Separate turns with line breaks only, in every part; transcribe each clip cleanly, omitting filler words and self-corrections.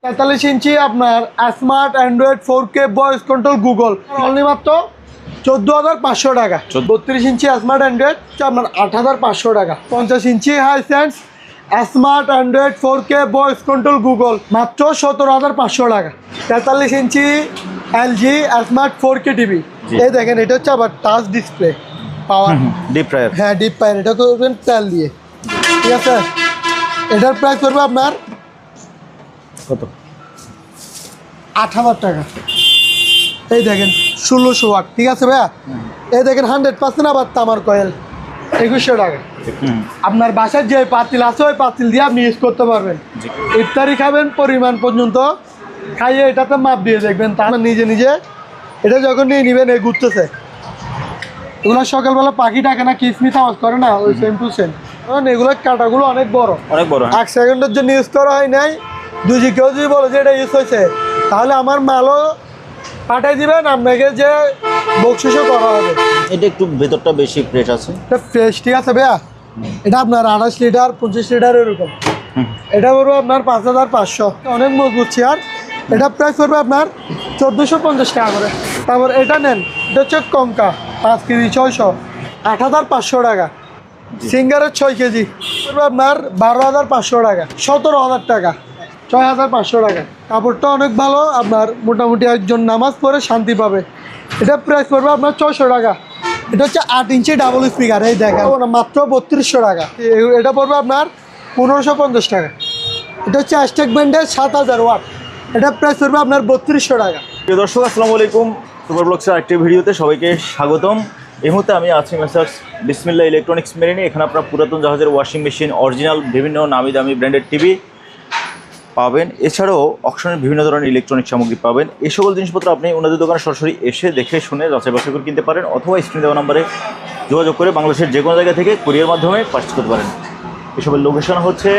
43 ইঞ্চি আপনার smart Android 4K voice control Google only মাত্র 14,500 টাকা। 32 ইঞ্চি স্মার্ট অ্যান্ড্রয়েড আপনার 8,500 টাকা। 50 inch Hisense smart Android 4K voice control Google মাত্র 17,500 টাকা। 43 ইঞ্চি এলজি স্মার্ট 4K টিভি, এই দেখেন এটা হচ্ছে আবার টাচ ডিসপ্লে পাওয়ার
ডিপ ফ্রায়ার।
হ্যাঁ ডিপ পায়ার, এটা করবেন তেল দিয়ে, ঠিক আছে। এটার প্রাইস করবে আপনার
কত?
8,000 টাকা। এই দেখেন 1600 ওয়াট, ঠিক আছে ভাইয়া। এই দেখেন 100% আবার তামার কয়েল 2100 টাকা। আপনার বাসার যে পাতিল আছে ওই পাতিল দিয়ে আপনি ইউজ করতে পারবেন। ইফতারি খাবেন পরিমাণ পর্যন্ত খাইয়ে এটাতে মাপ দিয়ে দেখবেন, তার নিজে নিজে এটা যখন নিয়ে নেবেন এই ঘুরতেছে। এগুলো সকালবেলা পাখি ডাকে না, কিসমিস আওয়াজ করে না, ওই সেম টু সেম। কারণ এগুলোর কাঁটাগুলো অনেক বড়,
অনেক বড়।
1 সেকেন্ডের জন্য ইউজ করা হয় নাই। কেউ যদি বলে যে এটা ইউজ হয়েছে, তাহলে আমার মালও পাঠাই দিবেন, আপনাকে যে বকশিসও করা হবে।
এটা একটু ভেতরটা বেশি ফ্রেশ আছে।
এটা ফ্রেশ, ঠিক আছে ভাইয়া। এটা আপনার 28 লিটার 25 লিটার এরকম। এটা পড়বে আপনার 5,500, অনেক মজবুত চেয়ার। এটা প্রাইস পড়বে আপনার 1450 টাকা করে। তারপর এটা নেন, এটা হচ্ছে কঙ্কা 5 কেজি 600, 8,500 টাকা। সিঙ্গারের 6 কেজি পড়বে আপনার 12,500 টাকা, 17,000 টাকা, 6,500 টাকা। কাপড়টা অনেক ভালো, আপনার মোটামুটি একজন নামাজ পড়ে শান্তি পাবে। এটা প্রাইস পড়বে আপনার 600 টাকা। এটা হচ্ছে 8 ইঞ্চি ডাবল স্পিকার, এই দেখেন মাত্র 3200 টাকা। এটা পড়বে আপনার 1550 টাকা। এটা হচ্ছে অ্যাস্টেক ব্র্যান্ডের 7000 ওয়াট, এটা প্রাইস পড়বে আপনার 3200 টাকা।
প্রিয় দর্শক, আসসালামু আলাইকুম। সুপার ব্লগসের আরেকটি ভিডিওতে সবাইকে স্বাগতম। এই মুহূর্তে আমি আছি মেসার্স বিসমিল্লাহ ইলেকট্রনিক্স মেরিনে। এখানে আপনার পুরাতন জাহাজের ওয়াশিং মেশিন, অরিজিনাল বিভিন্ন নামি দামি ব্র্যান্ডের টিভি পাবেন। এছাড়াও অকশনের বিভিন্ন ধরনের ইলেকট্রনিক সামগ্রী পাবেন। এই সকল জিনিসপত্র আপনি ওনাদের দোকানে সরাসরি এসে দেখে শুনে যাচাই বাছাই করে কিনতে পারেন, অথবা স্ক্রিনে দেওয়া নাম্বারে যোগাযোগ করে বাংলাদেশের যে কোনো জায়গা থেকে কুরিয়ার মাধ্যমে পারচেজ করতে পারেন। এসবের লোকেশন হচ্ছে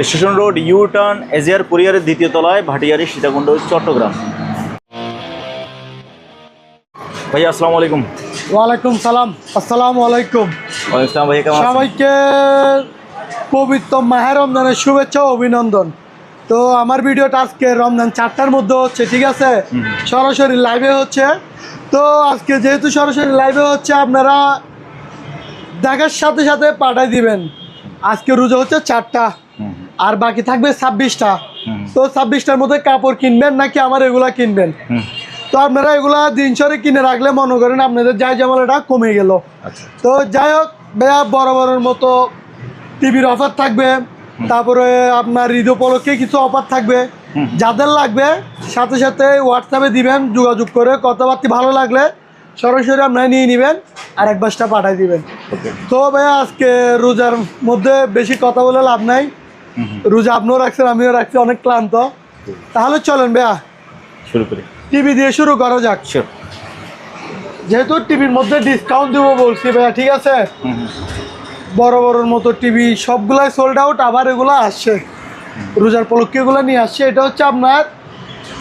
station road, U turn, AGR কুরিয়ারের 2য় তলায়, ভাটিয়ারি, সীতাকুণ্ড, চট্টগ্রাম। ভাইয়া আসসালামু আলাইকুম।
ওয়ালাইকুম সালাম। আসসালামু আলাইকুম।
ওয়ালাইকুম আসসালাম ভাইয়া, কেমন আছেন?
সবাইকে পবিত্র মাহে রমজানের শুভেচ্ছা ও অভিনন্দন। তো আমার ভিডিওটা আজকে রমজান 4টার মধ্যে হচ্ছে, ঠিক আছে, সরাসরি লাইভে হচ্ছে। তো আজকে যেহেতু সরাসরি লাইভে হচ্ছে, আপনারা দেখার সাথে সাথে পাঠাই দিবেন। আজকে রোজা হচ্ছে 4টা, আর বাকি থাকবে 26টা। তো 26টার মধ্যে কাপড় কিনবেন নাকি আমার এগুলা কিনবেন? তো আপনারা এগুলা দিনসরে কিনে রাখলে মনে করেন আপনাদের যাই জামালাটা কমে গেল। তো যাই হোক ভাইয়া, বরাবরের মতো টিভির অফার থাকবে, তারপরে আপনার ঈদ উপলক্ষে কিছু অফার থাকবে। যাদের লাগবে সাথে সাথে হোয়াটসঅ্যাপে দিবেন, যোগাযোগ করে কথাবার্তা ভালো লাগলে সরাসরি আপনারা নিয়ে নেবেন, আর এক বাসটা পাঠাই দিবেন। তো ভাইয়া আজকে রোজার মধ্যে বেশি কথা বলে লাভ নাই, রোজা আপনিও রাখছেন আমিও রাখছি, অনেক ক্লান্ত। তাহলে চলেন ভাইয়া
শুরু করি,
টিভি দিয়ে শুরু করা যাক। যেহেতু টিভির মধ্যে ডিসকাউন্ট দিব বলছি ভাইয়া, ঠিক আছে। বড় বড়োর মতো টিভি সবগুলাই সোল্ড আউট, আবার এগুলো আসছে রোজার উপলক্ষে, এগুলো নিয়ে আসছে। এটা হচ্ছে আপনার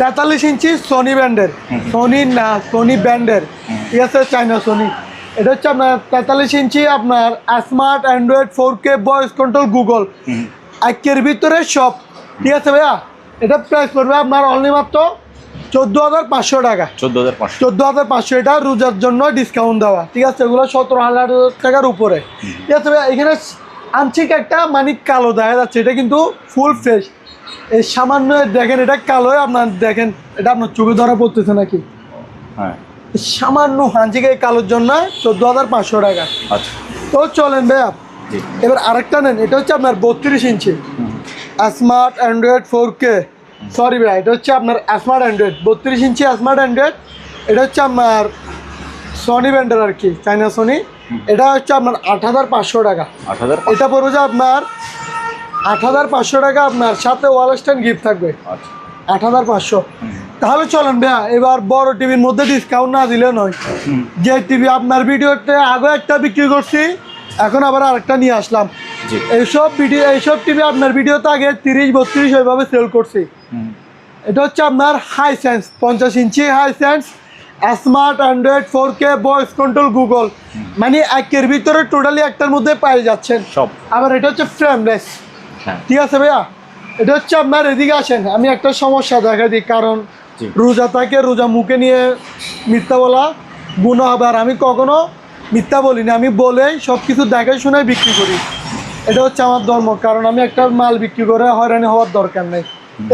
43 ইঞ্চি সোনি ব্র্যান্ডের, সোনি না সোনি ব্র্যান্ডের, ঠিক আছে, চাইনা সোনি। এটা হচ্ছে আপনার 43 ইঞ্চি আপনার smart Android 4K voice control Google, একের ভিতরে সব, ঠিক আছে ভাইয়া। এটা প্রাইস পড়বে আপনার অনলি মাত্র 14,500 টাকা। 14,500, এটা রোজার জন্য ডিসকাউন্ট দেওয়া, ঠিক আছে। এগুলো 17,000 টাকার উপরে, ঠিক আছে ভাইয়া। এখানে আংশিক একটা মানে কালো দেখা যাচ্ছে, এটা কিন্তু ফুল ফ্রেশ। এই সামান্য দেখেন এটা কালো, আপনার দেখেন এটা আপনার চোখে ধরা পড়তেছে নাকি?
হ্যাঁ,
সামান্য আংশিক এই কালোর জন্য 14,500 টাকা।
আচ্ছা,
তো চলেন ভাইয়া এবার আরেকটা নেন। এটা হচ্ছে আপনার 32 ইঞ্চি স্মার্ট অ্যান্ড্রয়েড 4K, সরি ভাই, এটা হচ্ছে আপনার স্মার্ট অ্যান্ড্রয়েড 32 ইঞ্চি স্মার্ট অ্যান্ড্রয়েড। এটা হচ্ছে আপনার সনি ব্র্যান্ডের আর কি, চাইনা সোনি। এটা হচ্ছে আপনার 8,500 টাকা। এটা পড়বে যে আপনার 8,500 টাকা, আপনার সাথে ওয়াল স্ট্যান্ড গিফট থাকবে 8,500। তাহলে চলেন ভাইয়া এবার বড় টিভির মধ্যে ডিসকাউন্ট না দিলে নয়। যে টিভি আপনার ভিডিওতে আগে একটা বিক্রি করছি, এখন আবার আরেকটা নিয়ে আসলাম। এইসব টিভি আপনার ভিডিওতে আগে 30-32 ওইভাবে সেল করছি। এটা হচ্ছে আপনার Hisense 50 inch Hisense smart Android 4K voice control Google, মানে একের ভিতরে টোটালি একটার মধ্যে পেয়ে যাচ্ছেন সব। আবার এটা হচ্ছে ফ্রেমলেস, ঠিক আছে ভাইয়া। এটা হচ্ছে আপনার এদিকে আসেন, আমি একটা সমস্যা দেখা দিই, কারণ
জি।
রোজা থাকে, রোজা মুখে নিয়ে মিথ্যা বলা গুনাহ হবে। আর আমি কখনো মিথ্যা বলি না, আমি বলে সব কিছু দেখে শুনে বিক্রি করি। এটা হচ্ছে আমার ধর্ম, কারণ আমি একটা মাল বিক্রি করে হয়রানি হওয়ার দরকার নেই।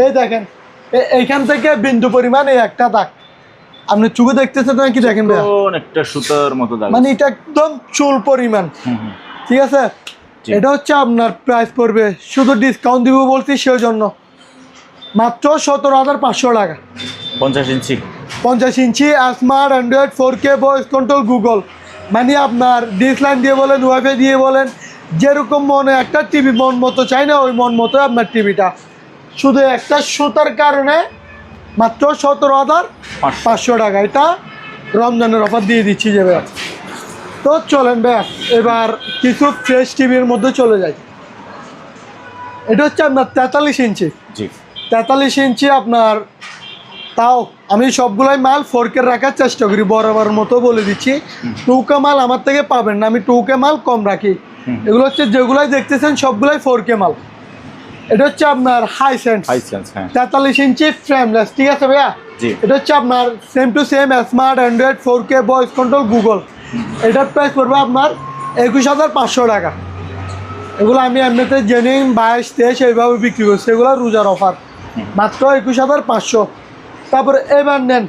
এই দেখেন, এইখান থেকে বিন্দু পরিমাণ এই একটা দাগ, আপনি চোখে দেখতেছেন না কি? দেখেন ভাইয়া,
একটা সুতার মতো দাগ।
মানে এটা একদম চুল পরিমাণ। ঠিক আছে,
জি।
এটা হচ্ছে আপনার প্রাইস পড়বে, শুধু ডিসকাউন্ট দিব বলছি সেই জন্য, মাত্র 17,500 টাকা।
50 inch
50 inch smart Android 4K voice control Google, মানে আপনার ডিসলাইন দিয়ে বলেন, ওয়াইফাই দিয়ে বলেন, যেরকম মনে একটা টিভি মন মতো চাই না, ওই মন মতো আপনার টিভিটা, শুধু একটা সুতার কারণে মাত্র 17,500 টাকা। এটা রমজানের অফার দিয়ে দিচ্ছি যে ভাইয়া। তো চলেন ভাইয়া, এবার কিছু ফ্রেশ টিভির মধ্যে চলে যাই। এটা হচ্ছে আপনার 43 ইঞ্চি।
জি।
43 ইঞ্চি আপনার, তাও আমি সবগুলাই মাল 4K রাখার চেষ্টা করি, বরাবর মতো বলে দিচ্ছি। 2K মাল আমার থেকে পাবেন না, আমি 2K মাল কম রাখি। এগুলো হচ্ছে যেগুলাই দেখতেছেন সবগুলাই 4K মাল। এটা হচ্ছে আপনার হাইসেন্স,
হ্যাঁ
43 ইঞ্চি ফ্রেমলেস। ঠিক আছে ভাইয়া,
জি।
এটা হচ্ছে আপনার same to same smart Android 4K voice control Google. এটার প্রাইস পড়বে আপনার 21,500 টাকা। এগুলো আমি এমনিতে জেনুইন 22-23 এইভাবে বিক্রি করছি, এগুলো রোজার অফার, মাত্র 21,500। তারপরে এবার নেন,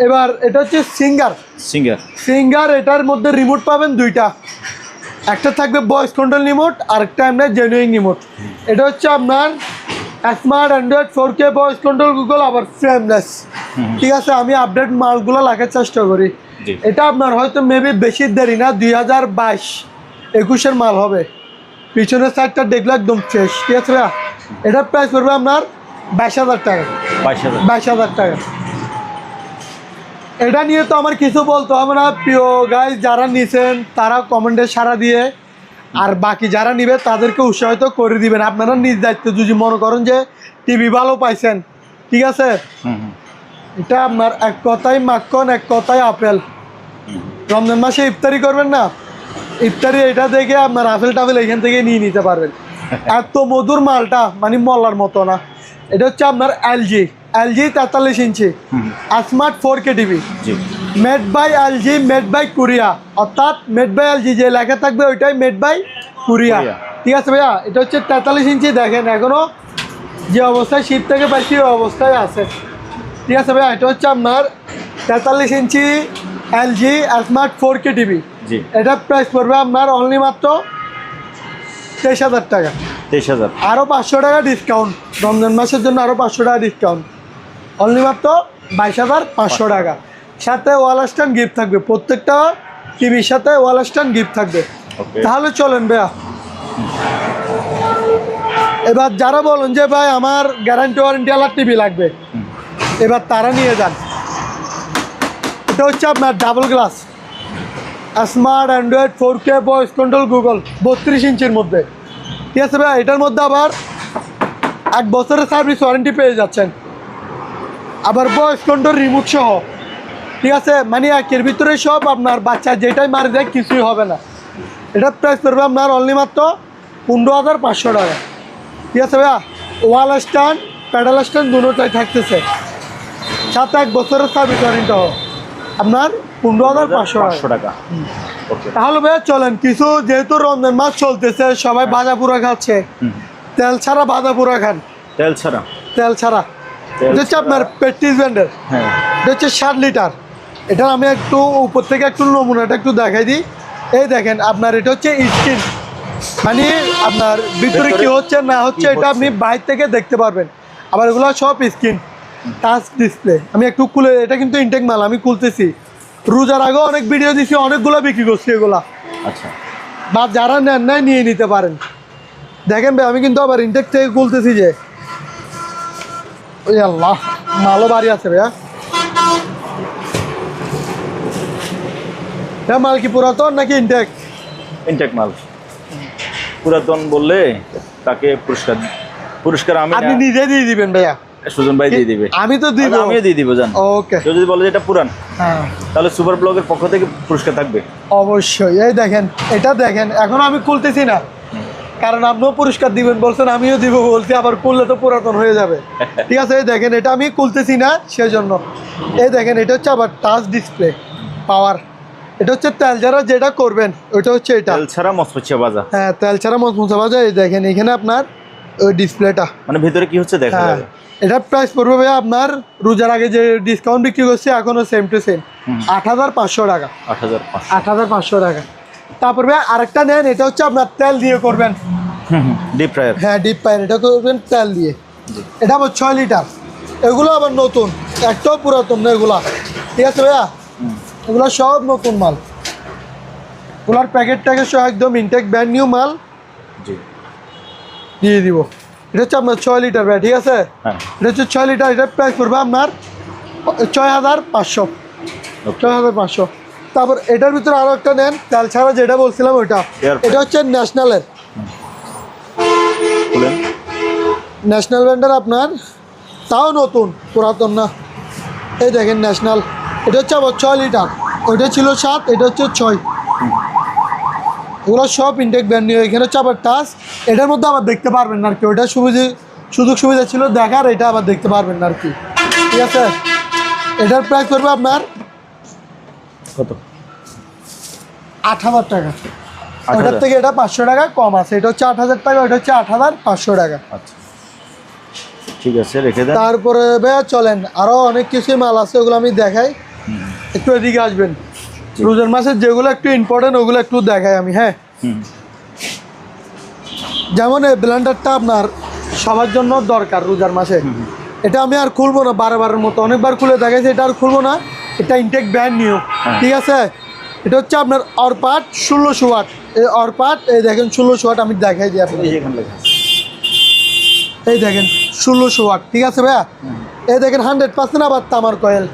এবার এটা হচ্ছে সিঙ্গার। এটার মধ্যে রিমোট পাবেন দুইটা, একটা থাকবে ভয়েস কন্ট্রোল রিমোট, আরেকটা আপনার জেনুইন রিমোট। এটা হচ্ছে আপনার smart Android 4K voice control Google, আবার ফ্রেমলেস। ঠিক আছে, আমি আপডেট মালগুলো রাখার চেষ্টা করি।
জি।
এটা আপনার হয়তো মেবি বেশি দেরি না, 2022-21 মাল হবে। পিছনের সাইডটা দেখলে একদম ফ্রেশ। ঠিক আছে ভাইয়া, এটার প্রাইস পড়বে আপনার 22,000 টাকা। 22,000 টাকা। এটা নিয়ে তো আমার কিছু বলতে হবে না, প্রিয় গাইজ, যারা নিছেন তারা কমেন্টে সাড়া দিয়ে, আর বাকি যারা নিবে তাদেরকে উৎসাহিত করে দিবেন। আপনারা নিজ দায়িত্বে যদি মনে করেন যে টিভি ভালো পাইছেন, ঠিক আছে, এটা আপনার এক কথায় মাখন, এক কথায় আপেল। রমজান মাসে ইফতারি করবেন না, ইফতারি এটা দেখে আপনার আপেল টাপেল এখান থেকে নিয়ে নিতে পারবেন। এত মধুর মালটা, মানে মলার মতো না। এটা হচ্ছে আপনার LG 43 inch smart 4K TV, made by LG, made by Korea, অর্থাৎ মেড বাই এলজি যে লেখা থাকবে ওইটাই মেড বাই কোরিয়া। ঠিক আছে ভাইয়া, এটা হচ্ছে 43 ইঞ্চি। দেখেন এখনো যে অবস্থায় শীত থেকে পাইছি ওই অবস্থায় আছে। ঠিক আছে ভাইয়া, এটা হচ্ছে আপনার 43 ইঞ্চি এলজি স্মার্ট 4K টিভি। এটার প্রাইস পড়বে আপনার অনলি মাত্র 23,000 টাকা।
23,000,
আরও 500 টাকা ডিসকাউন্ট, রমজান মাসের জন্য আরও 500 টাকা ডিসকাউন্ট, অনলি মাত্র 22,500 টাকা। সাথে ওয়াল স্ট্যান্ড গিফট থাকবে, প্রত্যেকটা টিভির সাথে ওয়াল স্ট্যান্ড গিফট থাকবে। তাহলে চলেন ভাইয়া, এবার যারা বলেন যে ভাই আমার গ্যারান্টি ওয়ারেন্টি ওয়ালা টিভি লাগবে, এবার তারা নিয়ে যান। এটা হচ্ছে আপনার double glass smart Android 4K voice control Google 32 ইঞ্চির মধ্যে। ঠিক আছে ভাই, এটার মধ্যে আবার 1 বছরের সার্ভিস ওয়ারেন্টি পেয়ে যাচ্ছেন, আবার ভয়েস কন্ট্রোল রিমোট সহ। ঠিক আছে, মানে একের ভিতরে সব আপনার বাচ্চা যেটাই মারি দেয় কিছুই হবে না। এটার প্রাইস পড়বে আপনার অনলি মাত্র 15,500 টাকা। ঠিক আছে ভাইয়া, ওয়াল স্ট্যান্ড প্যাডেল স্ট্যান্ড দুটোটাই থাকতেছে, সাথে 1 বছরের সার্ভিস ওয়ারেন্টি সহ আপনার 15,500 টাকা। তাহলে ভাইয়া চলেন কিছু, যেহেতু রমজান মাস চলতেছে, সবাই ভাজা পুরা খাচ্ছে, তেল ছাড়া ভাজা পুরা খান। তেল ছাড়া এটা হচ্ছে আপনার পেট্রিজ ব্র্যান্ডের, এটা হচ্ছে 7 লিটার। এটা আমি একটু উপর থেকে একটু নমুনাটা একটু দেখাই দিই। এই দেখেন আপনার, এটা হচ্ছে স্ক্রিন, মানে আপনার ভিতরে কি হচ্ছে না হচ্ছে এটা আপনি বাইরে থেকে দেখতে পারবেন। আবার এগুলো সব স্ক্রিন টাচ ডিসপ্লে। আমি একটু খুলে, এটা কিন্তু ইনটেক মাল, আমি খুলতেছি। রোজার আগে অনেক ভিডিও দিচ্ছি, অনেকগুলো বিক্রি করছি এগুলা।
আচ্ছা,
বা যারা নেন নাই নিয়ে নিতে পারেন। দেখেন ভাই, আমি কিন্তু আবার ইনটেক থেকে খুলতেছি যে, ওই আল্লাহ, মালও বাড়ি আছে ভাইয়া। হ্যাঁ, মাল কি পুরাতন নাকি ইনটেক?
ইনটেক মাল। পুরাতন বললে তাকে পুরস্কার আপনি
নিজে দিয়ে দিবেন ভাইয়া,
সুজন ভাই দিয়ে দিবে।
আমি তো দিব,
আমিও দিয়ে দিব জান।
ওকে,
কেউ যদি বলে যে এটা পুরান,
হ্যাঁ,
তাহলে সুপার ব্লগের পক্ষ থেকে পুরস্কার থাকবে
অবশ্যই। এই দেখেন, এটা দেখেন, এখন আমি খুলতেছি না, কারণ আপনিও পুরস্কার দিবেন বলছেন, আমিও দিব বলছি, আবার খুললে তো পুরাতন হয়ে যাবে। ঠিক আছে, এই দেখেন এটা আমি খুলতেছি না সেজন্য। এই দেখেন এটা হচ্ছে আবার টাচ ডিসপ্লে পাওয়ার। এটা হচ্ছে তেল ছাড়া যেটা করবেন ওইটা হচ্ছে এটা।
তেল ছাড়া মচমচে বাজা।
হ্যাঁ, তেল ছাড়া মচমচা বাজা। এই দেখেন এখানে আপনার ওই ডিসপ্লেটা,
মানে ভিতরে কি হচ্ছে দেখা
হ্যাঁ
যাবে।
এটার প্রাইস পড়বে ভাইয়া আপনার রোজার আগে যে ডিসকাউন্ট বিক্রি করছে এখনো সেম টু সেম 8,500 টাকা।
8,500।
8,500 টাকা। তারপর ভাই আরেকটা নেন, এটা হচ্ছে আপনার তেল দিয়ে করবেন।
Deep fryer.
হ্যাঁ, ডিপ ফ্রায়ার, এটা করবেন তেল দিয়ে। এটা আবার 6 লিটার। এগুলো আবার নতুন, একটাও পুরাতন না এগুলা। ঠিক আছে ভাইয়া, এগুলো সব নতুন মাল। এগুলার প্যাকেট ট্যাকেট সহ একদম ইনটেক ব্র্যান্ড নিউ মাল
জি
দিয়ে দিব। এটা হচ্ছে আপনার 6 লিটার ভাই। ঠিক আছে,
হ্যাঁ।
এটা হচ্ছে 6 লিটার। এটার প্রাইস পড়বে আপনার 6,500। 6,500। তারপর এটার ভিতরে আরো একটা নেন, তেল ছাড়া যেটা বলছিলাম ওইটা।
Air
এটা হচ্ছে ন্যাশনালের,
খুলেন।
ন্যাশনাল ব্র্যান্ডের আপনার, তাও নতুন, পুরাতন না। এই দেখেন ন্যাশনাল, এটা হচ্ছে আবার 6 লিটার। ওইটা ছিল 7, এটা হচ্ছে 6। এগুলো সব ইনটেক ব্র্যান্ড নিউ। এখানে হচ্ছে আবার টাচ। এটার মধ্যে আবার দেখতে পারবেন না আর কি, ওইটা সুযোগ সুবিধা ছিল দেখার, এটা আবার দেখতে পারবেন না আর কি। ঠিক আছে, এটার প্রাইস পড়বে আপনার
কত?
8,000 টাকা।
8,000
ওটার থেকে এটা 500 টাকা কম আছে। এটা হচ্ছে 8,000 টাকা, ওটা হচ্ছে 8,500 টাকা।
আচ্ছা ঠিক আছে, রেখে দেন।
তারপরে ভাইয়া চলেন, আরও অনেক কিছুই মাল আছে, ওগুলো আমি দেখাই। একটু এদিকে আসবেন, রোজার মাসের যেগুলো একটু ইম্পর্টেন্ট ওগুলো একটু দেখাই আমি। হ্যাঁ, যেমন এই ব্লেন্ডারটা আপনার সবার জন্য দরকার রোজার মাসে। এটা আমি আর খুলবো না বারবারের মতো, অনেকবার খুলে দেখাইছি, এটা আর খুলবো না। এটা ইনটেক ব্র্যান্ড নিউ। ঠিক আছে, এটা হচ্ছে আপনার অরপাট 1600 ওয়াট। এই অরপাট, এই দেখেন 1600 ওয়াট, আমি দেখাই দিই আপনি।
এই যে এখানে লেখা আছে।
এই দেখেন 1600 ওয়াট। ঠিক আছে ভাইয়া, এই দেখেন 100% আবার তামার কয়েল,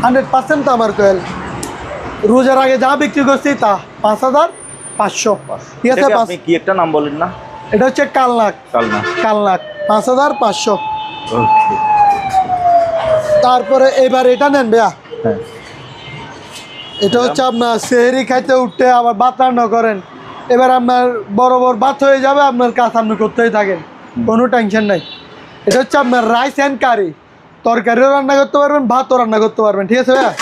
100% তামার কয়েল। রোজার আগে যা বিক্রি করছি তা 5,500। ঠিক আছে,
এটাকে আপনি কি একটা নাম বলেন না?
এটা হচ্ছে কালনাক।
কালনা।
5,500।
ওকে।
তারপরে এবার এটা নেন ভাইয়া।
হ্যাঁ।
এটা হচ্ছে আপনার সেহরি খাইতে উঠতে আবার ভাত রান্না করেন, এবার আপনার বড় বড় ভাত হয়ে যাবে, আপনার কাজ আপনি করতেই থাকেন, কোনো টেনশন নাই। এটা হচ্ছে আপনার রাইস অ্যান্ড কারি, তরকারিও রান্না করতে পারবেন, ভাতও রান্না করতে পারবেন। ঠিক আছে ভাইয়া,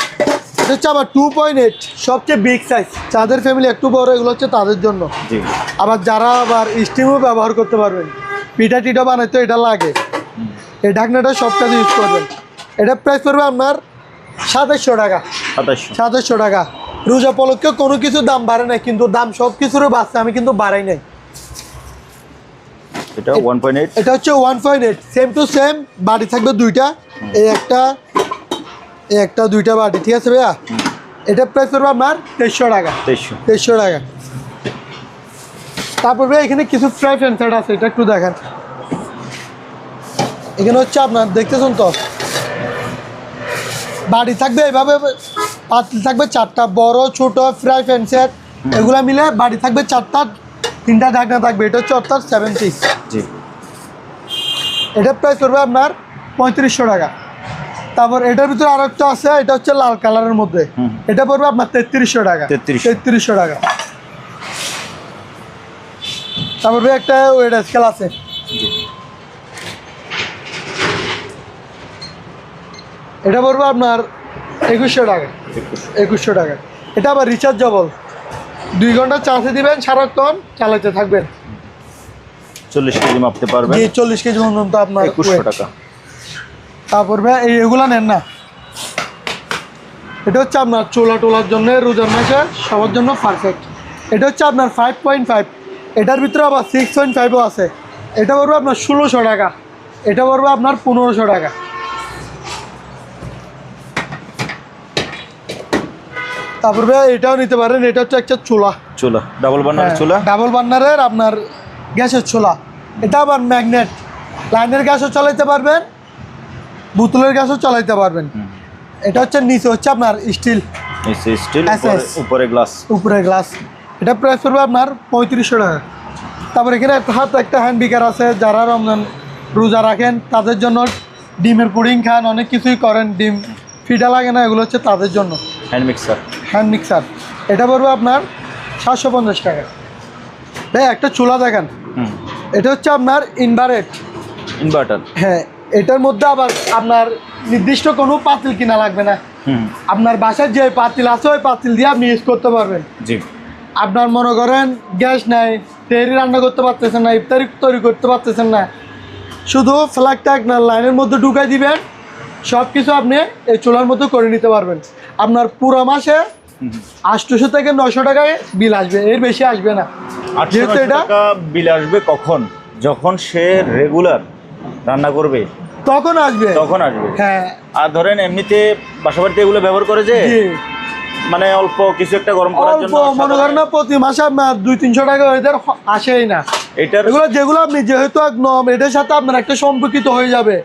এটা হচ্ছে আবার 2.8, সবচেয়ে বিগ সাইজ। যাদের ফ্যামিলি একটু বড়, এগুলো হচ্ছে তাদের জন্য।
জি।
আবার যারা আবার স্টিমও ব্যবহার করতে পারবেন, পিঠা টিঠা বানাইতে এটা লাগে, এই ঢাকনাটা সব কাজে ইউজ করবেন। এটা প্রাইস পড়বে আপনার 2700 টাকা।
2700।
2700 টাকা। রোজা উপলক্ষে কোনো কিছু দাম বাড়ে নাই, কিন্তু দাম সব কিছুরও বাড়ছে, আমি কিন্তু বাড়াই নাই।
এটা 1.8।
এটা হচ্ছে 1.8, সেম টু সেম। বাটি থাকবে দুইটা, এই একটা দুইটা বাটি। ঠিক আছে ভাইয়া, এটা প্রাইস পড়বে আপনার 2300 টাকা। 2300 টাকা। তারপর ভাই এখানে কিছু ফ্রাই প্যান সেট আছে, এটা একটু দেখেন। এখানে হচ্ছে আপনার দেখতেছেন তো, বাড়ি থাকবে এইভাবে, পাতলি থাকবে 4টা, বড় ছোট ফ্রাই প্যান সেট, এগুলা মিলে বাড়ি থাকবে 4টা, 3টা ঢাকনা থাকবে। এটা হচ্ছে অর্থাৎ 7 পিস।
জি।
এটার প্রাইস করবে আপনার 3500 টাকা। তারপর এটার ভিতরে আরো একটা আছে, এটা হচ্ছে লাল কালারের মধ্যে, এটা পড়বে আপনার 3300 টাকা। 3300 টাকা। তারপর একটা ওয়েট স্কেল আছে, এটা পড়বে আপনার 2100 টাকা। 2100 টাকা। এটা আবার রিচার্জেবল, 2 ঘন্টা চার্জে দিবেন, সারাক্ষণ চালাতে থাকবেন।
40 কেজি মাপতে পারবেন।
জি, 40 কেজি পর্যন্ত আপনার
2100 টাকা।
তারপর ভাই এগুলা নেন না, এটা হচ্ছে আপনার চোলা টোলার জন্য রোজার মাসে সবার জন্য পারফেক্ট। এটা হচ্ছে আপনার 5.5, এটার ভিতরে আবার 6.5ও আছে। এটা পড়বে আপনার 1600 টাকা। এটা পড়বে আপনার 1500 টাকা। তারপর ভাই এটাও নিতে পারেন, এটা হচ্ছে একটা চুলা,
ডাবল বার্নারের চুলা।
ডাবল বার্নারের আপনার গ্যাসের চুলা। এটা আবার ম্যাগনেট, লাইনের গ্যাসও চালাইতে পারবেন, বোতলের গ্যাসও চালাইতে পারবেন। এটা হচ্ছে নিচে হচ্ছে আপনার স্টিল, উপরে গ্লাস। এটা প্রাইস পড়বে আপনার 3500 টাকা। তারপর এখানে একটা হ্যান্ড বিকার আছে, যারা রমজান রোজা রাখেন তাদের জন্য, ডিমের পুডিং খান, অনেক কিছুই করেন, ডিম ফিটা লাগে না, এগুলো হচ্ছে তাদের জন্য। হ্যান্ড মিক্সার, এটা পড়বে আপনার 750 টাকা। ভাই একটা চুলা দেখেন, এটা হচ্ছে আপনার
ইনভার্টার।
হ্যাঁ, এটার মধ্যে আবার আপনার নির্দিষ্ট কোনো পাতিল কিনা লাগবে না। আপনার বাসায় যে পাতিল আছে ওই পাতিল দিয়ে আপনি ইউজ করতে পারবেন।
জি।
আপনার মনে করেন গ্যাস নাই, তেহরি রান্না করতে পারতেছেন না, ইফতারি তৈরি করতে পারতেছেন না, শুধু ফ্ল্যাগটা আপনার লাইনের মধ্যে ঢুকাই দিবেন, সব কিছু আপনি এই চুলার মধ্যে করে নিতে পারবেন। আপনার পুরো মাসে 800 থেকে 900 টাকায় বিল আসবে, এর বেশি আসবে না।
800 টাকা বিল আসবে কখন? যখন সে রেগুলার রান্না করবে
তখন আসবে। হ্যাঁ।
আর ধরেন এমনিতে বাসাবাড়িতে এগুলো ব্যবহার করে যে
জি,
মানে অল্প কিছু একটা গরম করার জন্য
মনে করেন না প্রতি মাসে আপনার 200-300 টাকা এদের আসেই না।
এটার
যেগুলো আপনি যেহেতু একদম এটার সাথে আপনার একটা সম্পর্কিত হয়ে যাবে,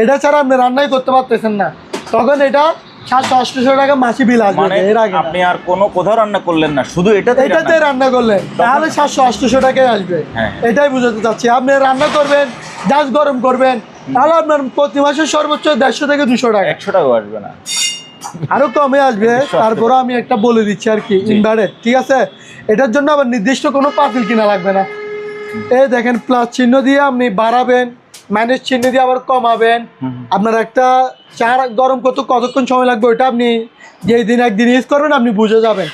এটা ছাড়া আপনি রান্নাই করতে পারতেছেন না, তখন এটা 700-800 টাকা মাসে বিল আসবে।
মানে
এর আগে
আপনি আর কোনো কোথাও রান্না করলেন না, শুধু
এটাতে রান্না করলেন তাহলে 700-800 টাকায় আসবে।
হ্যাঁ।
এটাই বুঝাতে চাচ্ছি। আপনি রান্না করবেন, জাস্ট গরম করবেন, তাহলে আপনার প্রতি মাসে সর্বোচ্চ 150 থেকে 200 টাকা,
100 টাকাও আসবে না,
আরো কমে আসবে। তারপরে আমি একটা বলে দিচ্ছি আর কি, ইনভার্টার, ঠিক আছে? এটার জন্য আবার নির্দিষ্ট কোনো পাতিল কিনা লাগবে না। এই দেখেন প্লাস চিহ্ন দিয়ে আপনি বাড়াবেন, মাইনাস চিহ্ন দিয়ে আবার কমাবেন। আপনার একটা চা গরম করতে কতক্ষণ সময় লাগবে ওইটা আপনি যেই দিন একদিন ইউজ করবেন আপনি বুঝে যাবেন।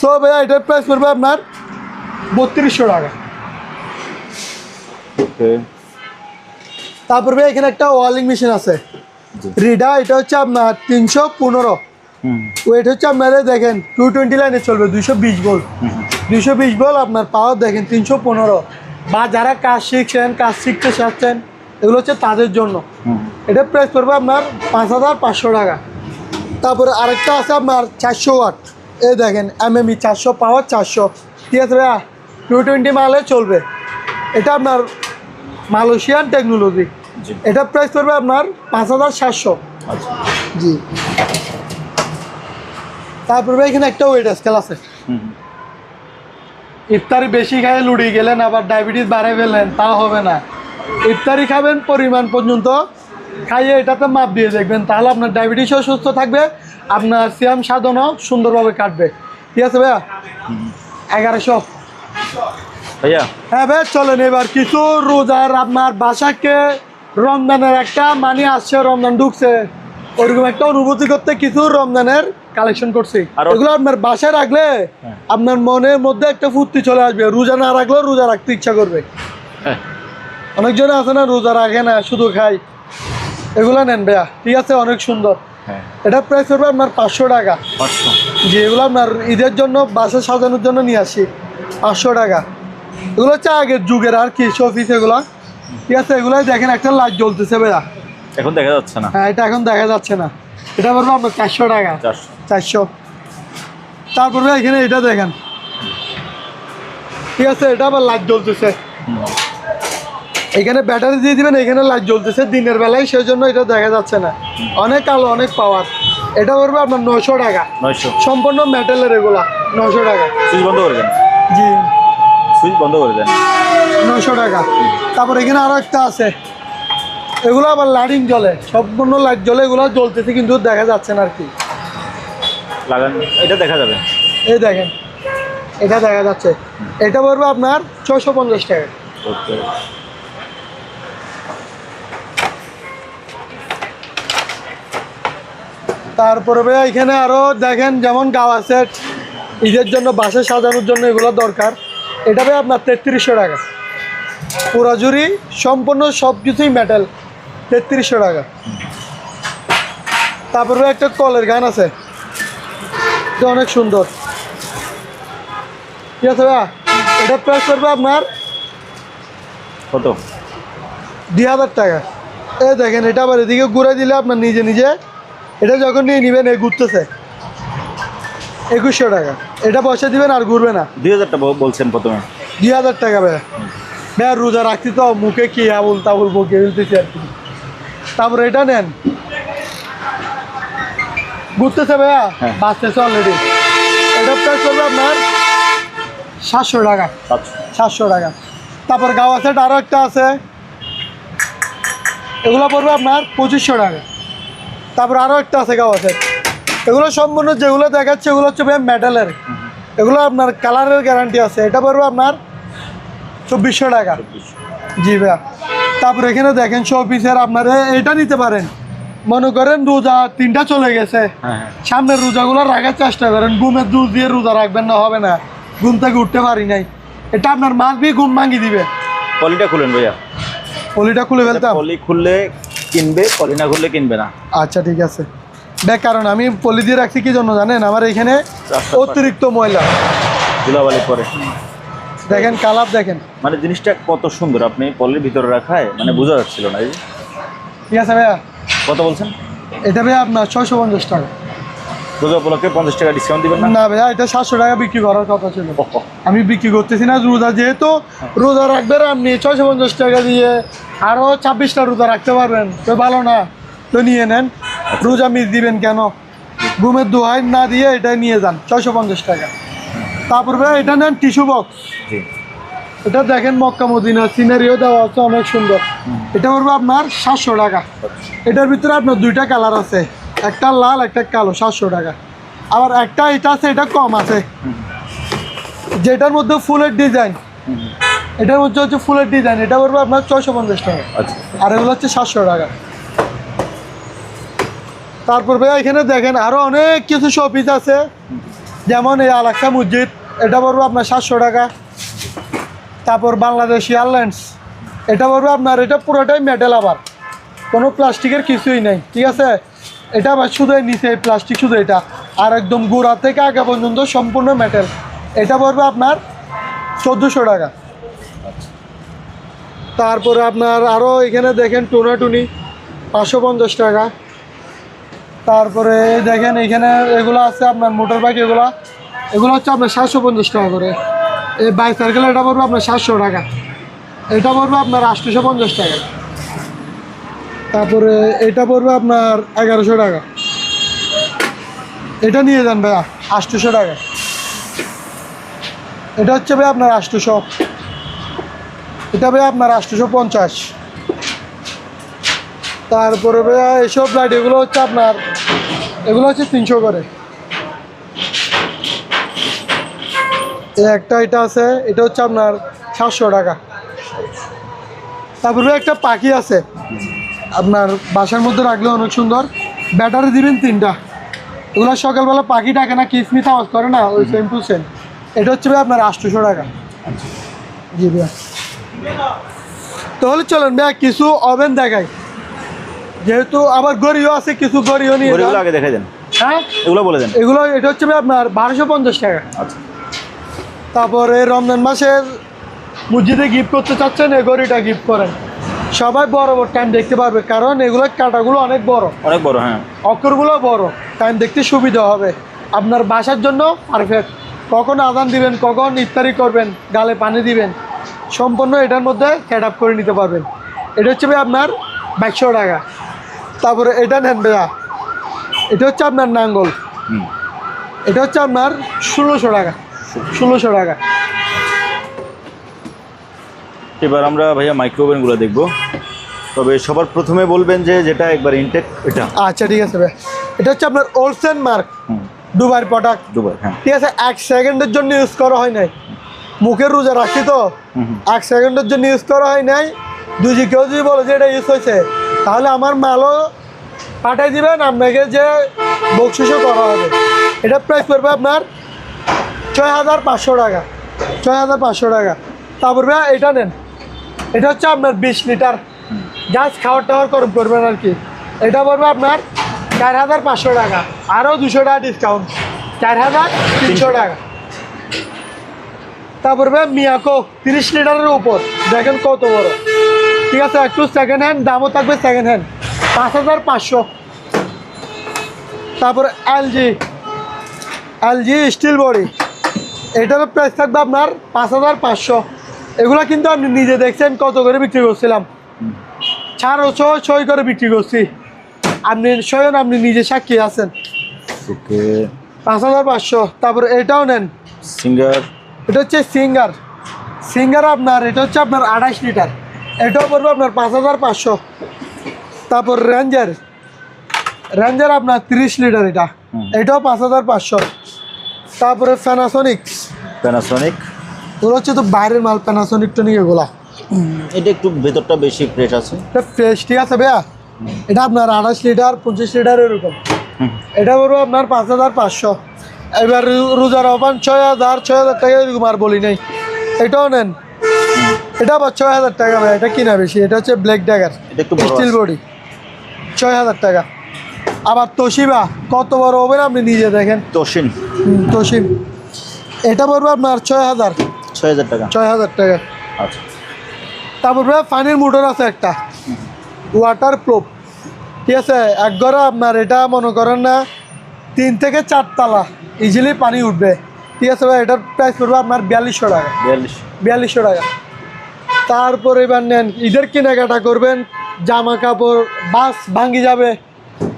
সো ভাইয়া এটার প্রাইস পড়বে আপনার 3200 টাকা। তারপর ভাই এখানে একটা ওয়ালিং মেশিন আছে রিডা, এটা হচ্ছে আপনার 315, ওয়েট হচ্ছে আপনার দেখেন 220 লাইনে চলবে, 220 ভোল্ট। 220 ভোল্ট আপনার পাওয়ার দেখেন 315। বা যারা কাজ শিখছেন, কাজ শিখতে চাচ্ছেন, এগুলো হচ্ছে তাদের জন্য। এটা প্রাইস পড়বে আপনার 5500 টাকা। তারপরে আরেকটা আছে আপনার 400 ওয়াট, এই দেখেন এমএমই 400 পাওয়ার 400, ঠিক আছে ভাইয়া? 220 মালে চলবে। এটা আপনার মালয়েশিয়ান টেকনোলজি। এটা প্রাইস পড়বে আপনার 5700। জি। তারপরে এখানে একটা ওয়েট স্কেল আছে। ইফতারি বেশি খায় লুড়ি গেলেন, আবার ডায়াবেটিস বাড়াই ফেললেন, তা হবে না। ইফতারি খাবেন পরিমাণ পর্যন্ত, খাইয়ে এটাতে মাপ দিয়ে দেখবেন, তাহলে আপনার ডায়াবেটিসও সুস্থ থাকবে, আপনার সিয়াম সাধনও সুন্দরভাবে কাটবে। ঠিক আছে ভাইয়া? 1100
ভাইয়া।
হ্যাঁ ভাই, চলেন এবার কিছু রোজার আপনার বাসাকে রমজানের একটা মানে আসছে, রমজান ঢুকছে, ওরকম একটা অনুভূতি করতে কিছু রমজানের কালেকশন করছি। এগুলো আপনার বাসায় রাখলে আপনার মনের মধ্যে একটা ফুর্তি চলে আসবে। রোজা না রাখলেও রোজা রাখতে ইচ্ছা করবে। অনেকজন আছে না রোজা রাখে না, শুধু খাই, এগুলো নেন ভাইয়া, ঠিক আছে? অনেক সুন্দর। এটা প্রাইস পড়বে আপনার 500 টাকা। জি, এগুলো আপনার ঈদের জন্য বাসা সাজানোর জন্য নিয়ে আসি, 500 টাকা। এগুলো হচ্ছে আগের যুগের আর কি শোপিস এগুলা, ঠিক আছে? এগুলাই দেখেন একটা লাইট জ্বলতেছে ভাইয়া,
এখন দেখা যাচ্ছে না।
হ্যাঁ, এটা এখন দেখা যাচ্ছে না। এটা পড়বে আপনার 400 টাকা। 400। তারপরে এখানে এটা দেখেন, ঠিক আছে? এটা আবার লাইট জ্বলতেছে, এখানে ব্যাটারি দিয়ে দিবেন, এখানে লাইট জ্বলতেছে দিনের বেলায়, সেই জন্য এটা দেখা যাচ্ছে না, অনেক আলো, অনেক পাওয়ার। এটা পড়বে আপনার 900 টাকা।
900
সম্পূর্ণ মেটালের, এগুলা 900 টাকা।
সুইচ বন্ধ করে দেন।
জি,
সুইচ বন্ধ করে দেন।
900 টাকা। তারপর এখানে আরো একটা আছে, এগুলো আবার লাইটিং জ্বলে, সম্পূর্ণ লাইট জ্বলে, এগুলো জ্বলতেছে কিন্তু দেখা যাচ্ছে না আর কি।
লাগান, এটা দেখা যাবে।
এই দেখেন, এটা দেখা যাচ্ছে। এটা পড়বে আপনার 650 টাকা। তারপরে ভাই এখানে আরো দেখেন, যেমন গাওয়া সেট ঈদের জন্য বাসা সাজানোর জন্য এগুলো দরকার। এটা ভাই আপনার 3300 টাকা। পুরা জুড়ি সম্পূর্ণ সব কিছুই মেটাল, 3300 টাকা। তারপরে একটা কলের গান আছে, এটা অনেক সুন্দর, ঠিক আছে ভাইয়া? এটা প্রাইস করবে আপনার
কত?
2000 টাকা। এই দেখেন, এটা আবার এদিকে ঘুরে দিলে আপনার নিজে নিজে এটা যখন নিয়ে নেবেন, এই ঘুরতেছে, 2100 টাকা। এটা পয়সা দিবেন আর ঘুরবে না।
2000 টাকা বলছেন প্রথমে?
2000 টাকা ভাইয়া। ভাইয়া রোজা রাখছি তো, মুখে কি আবুল তাবুল বকে ফেলতেছি আর কি। তারপরে এটা নেন, ঘুরতেছে ভাইয়া, বাঁচতেছে অলরেডি। এটা প্রাইস করবে আপনার 700 টাকা। 700 টাকা। তারপর গাওয়া সেট আরও একটা আছে, এগুলো পড়বে আপনার 2500 টাকা। তারপর আরও একটা আছে গাওয়া সেট, এগুলো সম্পূর্ণ যেগুলো দেখাচ্ছে এগুলো হচ্ছে ভাই মেটালের, এগুলো আপনার কালারের গ্যারান্টি আছে। এটা পড়বে আপনার 2400 টাকা। জি ভাইয়া। তারপর এখানে দেখেন শো পিসের আপনারা এটা নিতে পারেন। মনে করেন রোজা 3টা চলে গেছে,
হ্যাঁ
সামনের রোজাগুলো রাখার চেষ্টা করেন, ঘুমের দুধ দিয়ে রোজা রাখবেন না, হবে না, ঘুম থেকে উঠতে পারি নাই, এটা আপনার মাছ দিয়ে ঘুম ভাঙিয়ে দিবে।
পলিটা খুলেন ভাইয়া,
পলিটা খুলে ফেলতাম।
পলি খুললে কিনবে, পলি না খুললে কিনবে না।
আচ্ছা ঠিক আছে দেখ, কারণ আমি পলি দিয়ে রাখছি কি জন্য জানেন, আমার এখানে অতিরিক্ত ময়লা
ধুলাবালি পরে।
দেখেন কালার দেখেন,
মানে জিনিসটা কত সুন্দর, আপনি পলির ভিতরে রাখায় মানে বোঝা যাচ্ছিল না। এই যে
ঠিক আছে ভাইয়া,
কত বলছেন?
এটা ভাইয়া আপনার 650 টাকা।
রোজা উপলক্ষে 50 টাকা ডিসকাউন্ট দিবেন না?
না ভাইয়া, এটা 700 টাকা বিক্রি করার কথা ছিল, আমি বিক্রি করতেছি না। রোজা যেহেতু রোজা রাখবেন আপনি 650 টাকা দিয়ে আরও 26টা রোজা রাখতে পারবেন, তো ভালো না, তো নিয়ে নেন। রোজা মিস দিবেন কেন? ঘুমের দোহাই না দিয়ে এটা নিয়ে যান 650 টাকা। তারপর ভাইয়া এটা নেন টিস্যু বক্স,
জি।
এটা দেখেন মক্কা মদিনা সিনারিও দেওয়া আছে, অনেক সুন্দর। এটা পড়বে আপনার 700 টাকা। এটার ভিতরে আপনার 2টা কালার আছে, একটা লাল একটা কালো, 700 টাকা। আবার একটা এটা আছে, এটা কম আছে, যেটার মধ্যে ফুলের ডিজাইন, এটার মধ্যে হচ্ছে ফুলের ডিজাইন, এটা পড়বে আপনার 650 টাকা।
আচ্ছা,
আর এগুলো হচ্ছে 700 টাকা। তারপর ভাই এখানে দেখেন আরো অনেক কিছু শোপিস আছে, যেমন এই আলাক্সা মসজিদ, এটা পড়বে আপনার 700 টাকা। তারপর বাংলাদেশ এয়ারলাইন্স, এটা পড়বে আপনার, এটা পুরোটাই মেটাল, আবার কোনো প্লাস্টিকের কিছুই নেই, ঠিক আছে। এটা আবার শুধু নিচে প্লাস্টিক, শুধু এটা, আর একদম গোড়া থেকে আগে পর্যন্ত সম্পূর্ণ মেটাল, এটা পড়বে আপনার 1400 টাকা। তারপরে আপনার আরও এখানে দেখেন টুনাটুনি 550 টাকা। তারপরে দেখেন এখানে এগুলো আছে আপনার মোটর বাইক, এগুলো হচ্ছে আপনার 750 টাকা করে। এই বাইসাইকেল এটা পড়বে আপনার 700 টাকা, এটা পড়বে আপনার 850 টাকা। তারপরে এটা পড়বে আপনার 1100 টাকা, এটা নিয়ে যান ভাইয়া 800 টাকা। এটা হচ্ছে ভাই আপনার 800, এটা ভাই আপনার 850। তারপরে ভাইয়া এসব লাইট এগুলো হচ্ছে আপনার, এগুলো হচ্ছে 300 করে। এই একটা এটা আছে, এটা হচ্ছে আপনার 700 টাকা। তারপরে একটা পাখি আছে, আপনার বাসার মধ্যে রাখলে অনেক সুন্দর, ব্যাটারি দিবেন 3টা, এগুলো সকালবেলা পাখি ডাকে না, কিসমিস আওয়াজ করে না, ওই সেম টু সেম। এটা হচ্ছে ভাই আপনার 800 টাকা। জি ভাইয়া, তাহলে চলেন ভাইয়া কিছু ওভেন দেখাই, যেহেতু আবার গড়িও আছে, কিছু গড়িও নিয়ে
এগুলো আগে দেখাই দেন।
হ্যাঁ
এগুলো বলে দেন।
এগুলো, এটা হচ্ছে ভাই আপনার 1250 টাকা।
আচ্ছা,
তারপরে রমজান মাসের মসজিদে গিফট করতে চাচ্ছেন, এই গড়িটা গিফট করেন, সবাই বড় বড় টাইম দেখতে পারবে, কারণ এগুলোর কাঁটাগুলো অনেক বড়,
অনেক বড়। হ্যাঁ,
অক্ষরগুলো বড়, টাইম দেখতে সুবিধা হবে, আপনার বাসার জন্য পারফেক্ট। কখন আজান দিবেন, কখন ইফতারি করবেন, গালে পানি দিবেন, সম্পূর্ণ এটার মধ্যে সেট আপ করে নিতে পারবেন। এটা হচ্ছে ভাই আপনার 2200 টাকা। তারপরে এটা নেন ভাইয়া, এটা হচ্ছে আপনার নাঙ্গল, এটা হচ্ছে আপনার 1600 টাকা, 1600 টাকা।
এবার আমরা ভাইয়া মাইক্রোওভেনগুলো দেখবো, তবে সবার প্রথমে বলবেন যে যেটা একবার ইনটেক এটা।
আচ্ছা ঠিক আছে ভাই, এটা হচ্ছে আপনার ওলসেন মার্ক, দুবাইয়ের প্রোডাক্ট।
দুবাই, হ্যাঁ।
ঠিক আছে, 1 সেকেন্ডের জন্য ইউজ করা হয় নাই, মুখের রোজা রাখছি তো, 1 সেকেন্ডের জন্য ইউজ করা হয় নাই। কেউ যদি বলে যে এটা ইউজ হয়েছে, তাহলে আমার মালও পাঠাই দিবেন, আপনাকে যে বকশিসও করা হবে। এটা প্রাইস পড়বে আপনার 6500 টাকা, 6500 টাকা। তারপর ভাই এটা নেন, এটা হচ্ছে আপনার 20 লিটার, জাস্ট খাওয়ার টাওয়ার করবেন আর কি। এটা পড়বে আপনার 4500 টাকা, আরও 200 টাকা ডিসকাউন্ট, 4300 টাকা। তারপর ভাই মিয়াকো 30 লিটারের উপর, দেখেন কত বড়, ঠিক আছে। একটু সেকেন্ড হ্যান্ড, দামও থাকবে সেকেন্ড হ্যান্ড, 5500। তারপরে এলজি স্টিল বডি, এটারও প্রাইস থাকবে আপনার 5500। এগুলো কিন্তু আপনি নিজে দেখছেন কত করে বিক্রি করছিলাম, 600 করে বিক্রি করছি, আপনি স্বয়ং আপনি নিজে সাক্ষী আছেন।
ওকে,
5500। তারপরে এটাও নেন,
সিঙ্গার,
এটা হচ্ছে সিঙ্গার আপনার, এটা হচ্ছে আপনার 28 লিটার, এটাও পড়বে আপনার 5500। তারপর রেঞ্জার আপনার 30 লিটার, এটাও 5500। তারপরে প্যানাসোনিক, ওগুলো হচ্ছে তো বাইরের মাল, প্যানাসোনিক টনিক এগুলা।
এটা একটু ভেতরটা বেশি ফ্রেশ আছে।
এটা ফ্রেশ, ঠিক আছে ভাইয়া। এটা আপনার 28 লিটার 25 লিটার এরকম। এটা বলবো আপনার 5500। এবার রোজার অফার 6000 টাকা এরকম, আর বলি নাই। এটাও নেন, এটা আবার 6000 টাকা ভাই, এটা কিনা বেশি। এটা হচ্ছে ব্ল্যাক ড্যাগার,
এটা একটু বড়
স্টিল
আছে।
বডি, 6000 টাকা। আবার তোশিবা কত বড় হবে আপনি নিজে দেখেন।
তোশিন
তোশিন, এটা পড়বে আপনার 6000
টাকা।
6000 টাকা।
আচ্ছা,
তারপর ভাই পানির মোটর আছে একটা, ওয়াটার প্রুফ, ঠিক আছে। এক ঘরে আপনার এটা মনে করেন না 3 থেকে 4 তলা ইজিলি পানি উঠবে, ঠিক আছে ভাই। এটার প্রাইস পড়বে আপনার 4200 টাকা। 4200 টাকা। তারপরে এবার নেন, ঈদের কেনাকাটা করবেন, জামা কাপড় বাস ভাঙ্গি যাবে,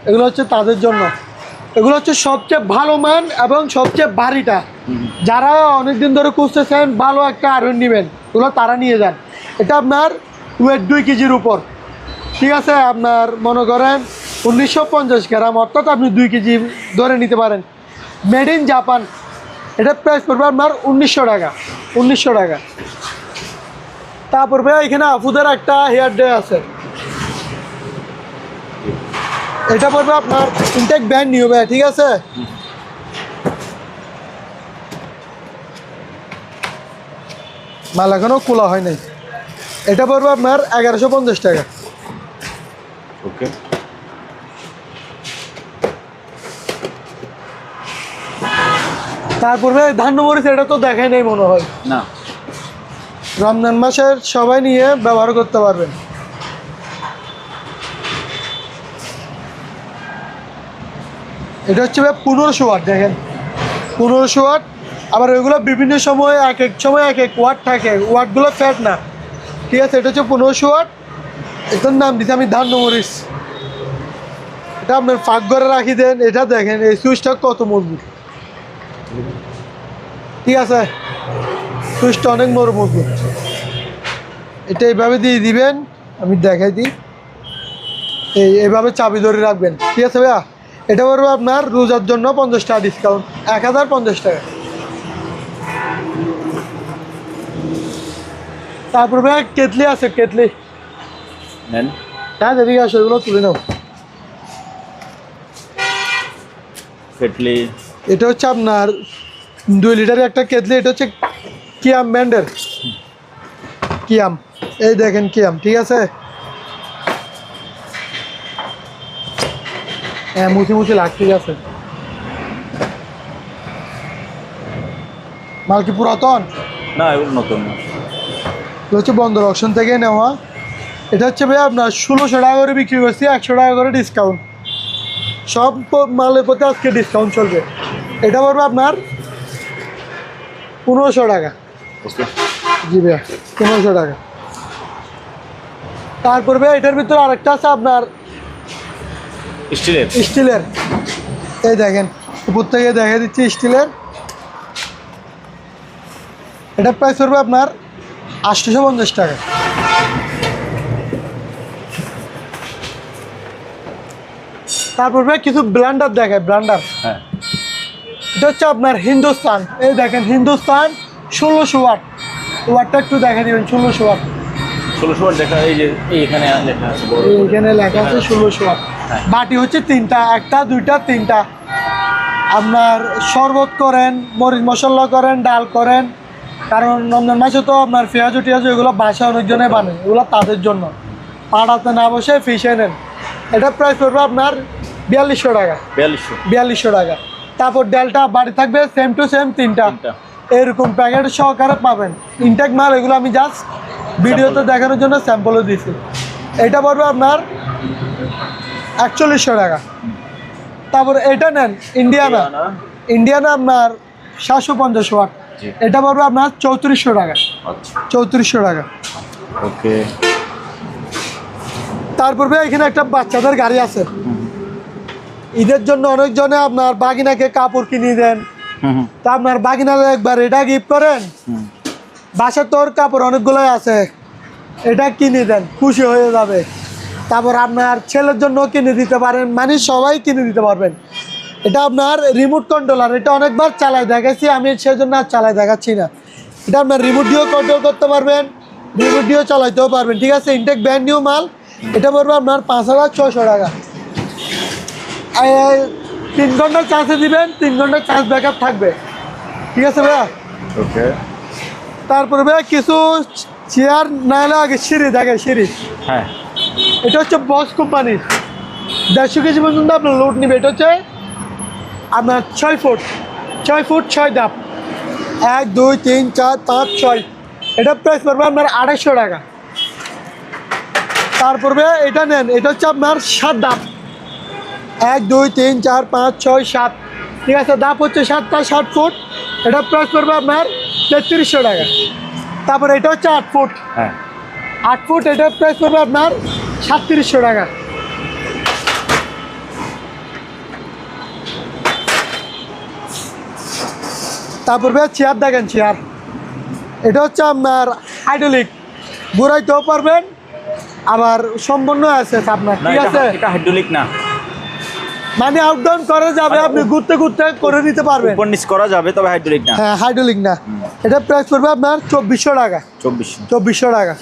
এগুলো হচ্ছে তাদের জন্য। এগুলো হচ্ছে সবচেয়ে ভালো মান এবং সবচেয়ে ভারীটা। যারা অনেকদিন ধরে খুঁজতেছেন ভালো একটা আয়রন নেবেন, এগুলো তারা নিয়ে যান। এটা আপনার ওয়েট 2 কেজির উপর, ঠিক আছে। আপনার মনে করেন 1950 গ্রাম, অর্থাৎ আপনি 2 কেজি ধরে নিতে পারেন। Made in Japan. এটার প্রাইস পড়বে আপনার 1900 টাকা। 1900 টাকা। তারপর ভাই এখানে আফুদের একটা হেয়ার ডে আছে, এটা পড়বে আপনার ইনটেক ব্যান্ড নিউ ভাই, ঠিক আছে। মাল এখনো খোলা হয় নাই। এটা পড়বে আপনার 1150 টাকা।
ওকে।
তারপরে ধান্য মরিচ, এটা তো দেখাই নাই মনে হয়।
না,
রমজান মাসের সবাই নিয়ে ব্যবহার করতে পারবেন। এটা হচ্ছে ভাই 1500 ওয়াট, দেখেন 1500 ওয়াট। আবার ওইগুলো বিভিন্ন সময় এক এক সময় এক এক ওয়াট থাকে, ওয়াটগুলো ফ্যাট না, ঠিক আছে। এটা হচ্ছে 1500 ওয়াট। এটার নাম দিতে আমি ধান্য মরিচ। এটা আপনার ফাঁক ঘরে রাখি দেন। এটা দেখেন এই সুইচটা কত মজবুত, ঠিক আছে। সুইচটা অনেক মজবুত। এটা এইভাবে দিয়ে দিবেন, আমি দেখাই দিই। এইভাবে চাবি ধরে রাখবেন, ঠিক আছে ভাইয়া। এটা পড়বে আপনার রোজার জন্য 50 টাকা ডিসকাউন্ট, 1050 টাকা। তারপর ভাইয়া কেটলি আছে, কেটলি।
নেন।
হ্যাঁ এদিকে আসো, এগুলো তুলে নাও।
কেটলি।
এটা হচ্ছে আপনার 2 লিটারের একটা কেটলি। এটা হচ্ছে কিয়াম ব্র্যান্ডের, কিয়াম। এই দেখেন কিয়াম, ঠিক আছে। হ্যাঁ মুছি মুছি লাগছে, ঠিক আছে। মাল কি পুরাতন?
না, এগুলো নতুন।
এটা হচ্ছে বন্দর অকশন থেকে নেওয়া। এটা হচ্ছে ভাই আপনার 1600 টাকা করে বিক্রি করছি, 100 টাকা করে ডিসকাউন্ট। সব মালের প্রতি আজকে ডিসকাউন্ট চলবে। এটা পড়বে আপনার 1500 টাকা।
ওকে।
জি ভাইয়া 1500 টাকা। তারপর ভাই এটার ভিতরে আরেকটা আছে আপনার
স্টিলের।
স্টিলের। এই দেখেন উপর থেকে দেখা দিচ্ছি স্টিলের। এটার প্রাইস পড়বে আপনার 850 টাকা। তারপর ভাই কিছু ব্লেন্ডার দেখায়, ব্লেন্ডার।
হ্যাঁ।
এটা হচ্ছে আপনার হিন্দুস্তান। এই দেখেন হিন্দুস্তান 1600 ওয়াট। ওয়াটটা একটু দেখা দিবেন, 1600 ওয়াট।
1600 ওয়াট দেখা, এই যে এইখানে লেখা আছে বড় করে।
এইখানে লেখা আছে 1600 ওয়াট।
হ্যাঁ।
বাটি হচ্ছে 3টা, 1টা 2টা 3টা। আপনার শরবত করেন, মরিচ মশলা করেন, ডাল করেন। কারণ রমজান মাসে তো আপনার পেঁয়াজু টিয়াজু এগুলো বাসায় অনেকজনে বানায়, এগুলো তাদের জন্য। পাড়াতে না বসে ফিশে নেন। এটা প্রাইস পড়বে আপনার 4200 টাকা। 4200 টাকা। তারপর ডালটা বাড়ি থাকবে সেম টু সেম 3টা, এরকম প্যাকেট সহকারে পাবেন। ইনটেক মাল, এগুলো আমি জাস্ট ভিডিওতে দেখানোর জন্য স্যাম্পলও দিয়েছি। এটা পড়বে আপনার 4100 টাকা। তারপর এটা নেন ইন্ডিয়ানা। ইন্ডিয়ানা আপনার 750 ওয়াট।
জি।
এটা পড়বে আপনার 3400 টাকা।
আচ্ছা,
3400 টাকা।
ওকে।
তারপরে এখানে একটা বাচ্চাদের গাড়ি আছে। ঈদের জন্য অনেকজনে আপনার বাগিনাকে কাপড় কিনে দেন, তা আপনার বাগিনাকে একবার এটা গিফট করেন। বাসার তোর কাপড় অনেকগুলোই আছে, এটা কিনে দেন, খুশি হয়ে যাবে। তারপর আপনার ছেলের জন্য কিনে দিতে পারেন, মানে সবাই কিনে দিতে পারবেন। এটা আপনার রিমোট কন্ট্রোলার। এটা অনেকবার চালায় দেখাচ্ছি আমি, সেজন্য আর চালায় দেখাচ্ছি না। এটা আপনার রিমোট দিয়েও কন্ট্রোল করতে পারবেন, রিমোট দিয়েও চালাইতেও পারবেন, ঠিক আছে। ইনটেক ব্র্যান্ড নিউ মাল, এটা পড়বে আপনার 5,600 টাকা। 3 ঘন্টার চার্জে দিবেন, 3 ঘন্টার চার্জ ব্যাকআপ থাকবে, ঠিক আছে ভাইয়া।
ওকে।
তারপরে ভাইয়া কিছু চেয়ার না হলে আগে সিঁড়ি দেখে, সিঁড়ি।
হ্যাঁ,
এটা হচ্ছে বস কোম্পানির, 150 কেজি পর্যন্ত আপনার লোড নিবে। এটা হচ্ছে আপনার 6 ফুট, 6 ফুট 6 ধাপ, 1 2 3 4 5 6। এটা প্রাইস পড়বে আপনার 250 টাকা। তারপরে এটা নেন, এটা হচ্ছে আপনার 7 ধাপ, 1 2 3 4 5 6 7, ঠিক আছে। ধাপ হচ্ছে 7টা, 7 ফুট। এটা প্রাইস পড়বে আপনার 3300 টাকা। তারপরে এটা হচ্ছে 8 ফুট,
হ্যাঁ
8 ফুট, এটা প্রাইস পড়বে আপনার 3700 টাকা। তারপর ভাই চেয়ার দেখেন, চেয়ার এটা হচ্ছে আপনার হাইড্রোলিক, ঘুরাইতেও পারবেন, আবার সম্পূর্ণ আছে আপনার,
না,
ঠিক আছে।
এটা হাইড্রোলিক না,
মানে আপ ডাউন করা যাবে, আপনি ঘুরতে ঘুরতে করে নিতে পারবেন।
উপর নিচ করা যাবে, তবে হাইড্রোলিক না।
হ্যাঁ হাইড্রোলিক না। এটা প্রাইস পড়বে আপনার 2400 টাকা,
2400।
টাকা।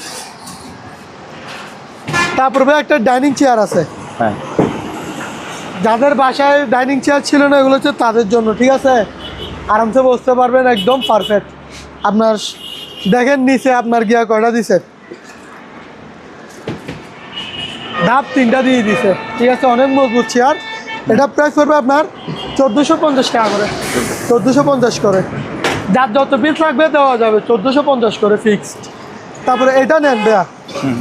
তারপর ভাই একটা ডাইনিং চেয়ার আছে,
হ্যাঁ,
যাদের বাসায় ডাইনিং চেয়ার ছিল না, এগুলো হচ্ছে তাদের জন্য, ঠিক আছে। আরামসে বসতে পারবেন, একদম পারফেক্ট। আপনার দেখেন নিচে আপনার গিয়া কয়টা দিছে, ধাপ 3টা দিয়ে দিছে, ঠিক আছে। অনেক মজবুত চেয়ার। এটা প্রাইস পড়বে আপনার 1450 টাকা করে, 1450 করে। যার যত পিস লাগবে দেওয়া যাবে, 1450 করে ফিক্সড। তারপরে এটা নেন ভাইয়া,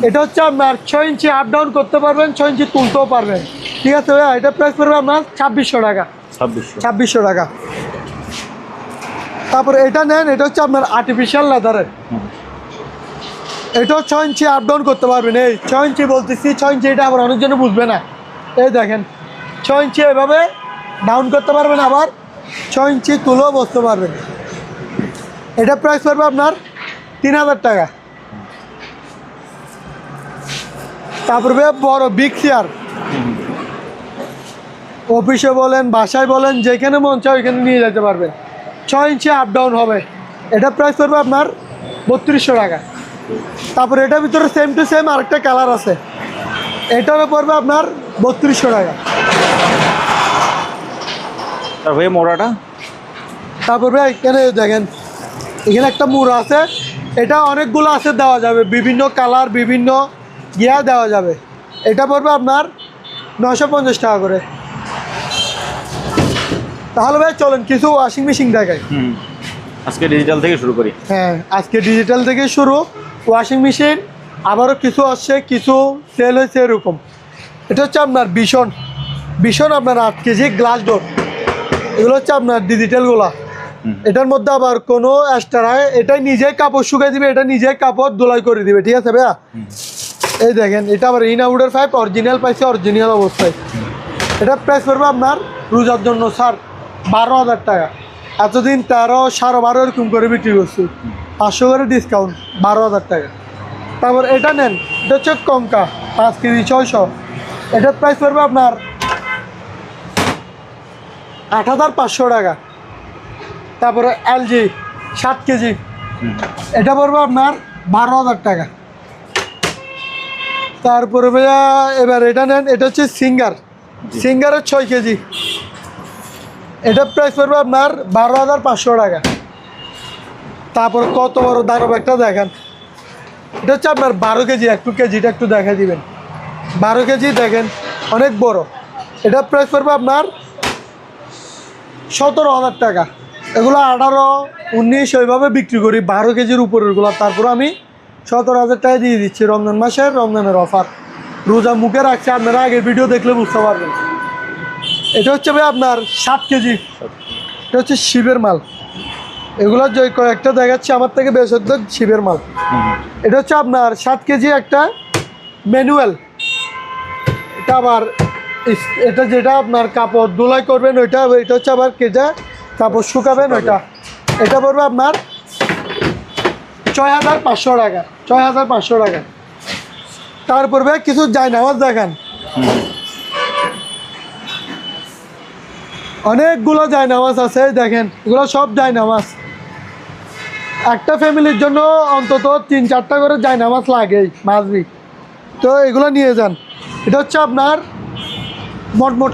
এটা হচ্ছে আপনার 6 ইঞ্চি আপ ডাউন করতে পারবেন, 6 ইঞ্চি তুলতেও পারবেন, ঠিক আছে ভাইয়া। এটা প্রাইস পড়বে আপনার 2600 টাকা, 2600 টাকা। তারপরে এটা নেন, এটা হচ্ছে আপনার আর্টিফিশিয়াল লেদারের, এটাও 6 ইঞ্চি আপ ডাউন করতে পারবেন। এই 6 ইঞ্চি বলতেছি, 6 ইঞ্চি এটা আবার অনেকজন বুঝবে না। এই দেখেন 6 ইঞ্চি এভাবে ডাউন করতে পারবেন, আবার 6 ইঞ্চি তুলেও বসতে পারবেন। এটা প্রাইস পড়বে আপনার 3000 টাকা। তারপরে বড় বিগ চেয়ার, অফিসে বলেন, বাসায় বলেন, যেখানে মন চায় ওইখানে নিয়ে যেতে পারবেন, 6 ইঞ্চি আপ ডাউন হবে। এটা প্রাইস পড়বে আপনার 3200 টাকা। তারপরে এটার ভিতরে সেম টু সেম আরেকটা কালার আছে, এটারও পড়বে আপনার 3200 টাকা।
তারপরে মোড়াটা,
তারপরে এখানে দেখেন, এখানে একটা মুড়া আছে, এটা অনেকগুলো আছে, দেওয়া যাবে বিভিন্ন কালার, বিভিন্ন গিয়া দেওয়া যাবে। এটা পড়বে আপনার 950 টাকা করে। তাহলে ভাই চলেন কিছু ওয়াশিং মেশিন দেখাই।
আজকে ডিজিটাল থেকে শুরু করি।
হ্যাঁ আজকে ডিজিটাল থেকে শুরু, ওয়াশিং মেশিন আবারও কিছু আসছে, কিছু সেল হয়েছে এরকম। এটা হচ্ছে আপনার ভীষণ আপনার 8 কেজি গ্লাস ডোর, এগুলো হচ্ছে আপনার ডিজিটালগুলা। এটার মধ্যে আবার কোনো এক্সট্রা, এটাই নিজেই কাপড় শুকিয়ে দিবে, এটা নিজেই কাপড় ধুলাই করে দিবে, ঠিক আছে ভাইয়া। এই দেখেন, এটা আবার ইনআউডের পাইপ, অরিজিনাল পাইছে, অরিজিনাল অবস্থায়। এটা প্রাইস পড়বে আপনার রোজার জন্য স্যার 12,000 টাকা। এতদিন 13, 12.5 এরকম করে বিক্রি করছি, 500 করে ডিসকাউন্ট, 12,000 টাকা। তারপর এটা নেন, এটা হচ্ছে কঙ্কা 5 কেজি 600, এটার প্রাইস পড়বে আপনার 8,500 টাকা। তারপরে এলজি 7 কেজি, এটা পড়বে আপনার 12,000 টাকা। তারপরে ভাইয়া এবার এটা নেন, এটা হচ্ছে সিঙ্গারের 6 কেজি, এটা প্রাইস পড়বে আপনার 12,500 টাকা। তারপর কত বড় দানব একটা দেখেন, এটা হচ্ছে আপনার 12 কেজি, একটু কেজিটা একটু দেখা দিবেন, 12 কেজি দেখেন, অনেক বড়। এটা প্রাইস পড়বে আপনার 17,000 টাকা। এগুলো 18, 19 ওইভাবে বিক্রি করি, 12 কেজির উপরেরগুলো। তারপর আমি 17,000 টাকা দিয়ে দিচ্ছি রমজানের অফার। রোজা মুখে রাখছে, আপনারা আগের ভিডিও দেখলে বুঝতে পারবেন। এটা হচ্ছে ভাই আপনার 7 কেজি, এটা হচ্ছে শিবের মাল। এগুলো যে কয়েকটা দেখাচ্ছি আমার থেকে বেশ হচ্ছে শিবের মাল। এটা হচ্ছে আপনার 7 কেজি একটা ম্যানুয়াল। এটা আবার এটা যেটা আপনার কাপড় ধুলাই করবেন ওইটা, এটা হচ্ছে আবার কেটে কাপড় শুকাবেন ওইটা। এটা পড়বে আপনার 6,500 টাকা, 6,500 টাকা। তারপর ভাই কিছু জায়নামাজ দেখান, অনেকগুলো জায়নামাজ আছে, দেখেন এগুলো সব জায়নামাজ। একটা ফ্যামিলির জন্য অন্তত 3-4টা করে জায়নামাজ লাগেই মাঝবি। তো এগুলো নিয়ে যান। এটা হচ্ছে আপনার মোটমোট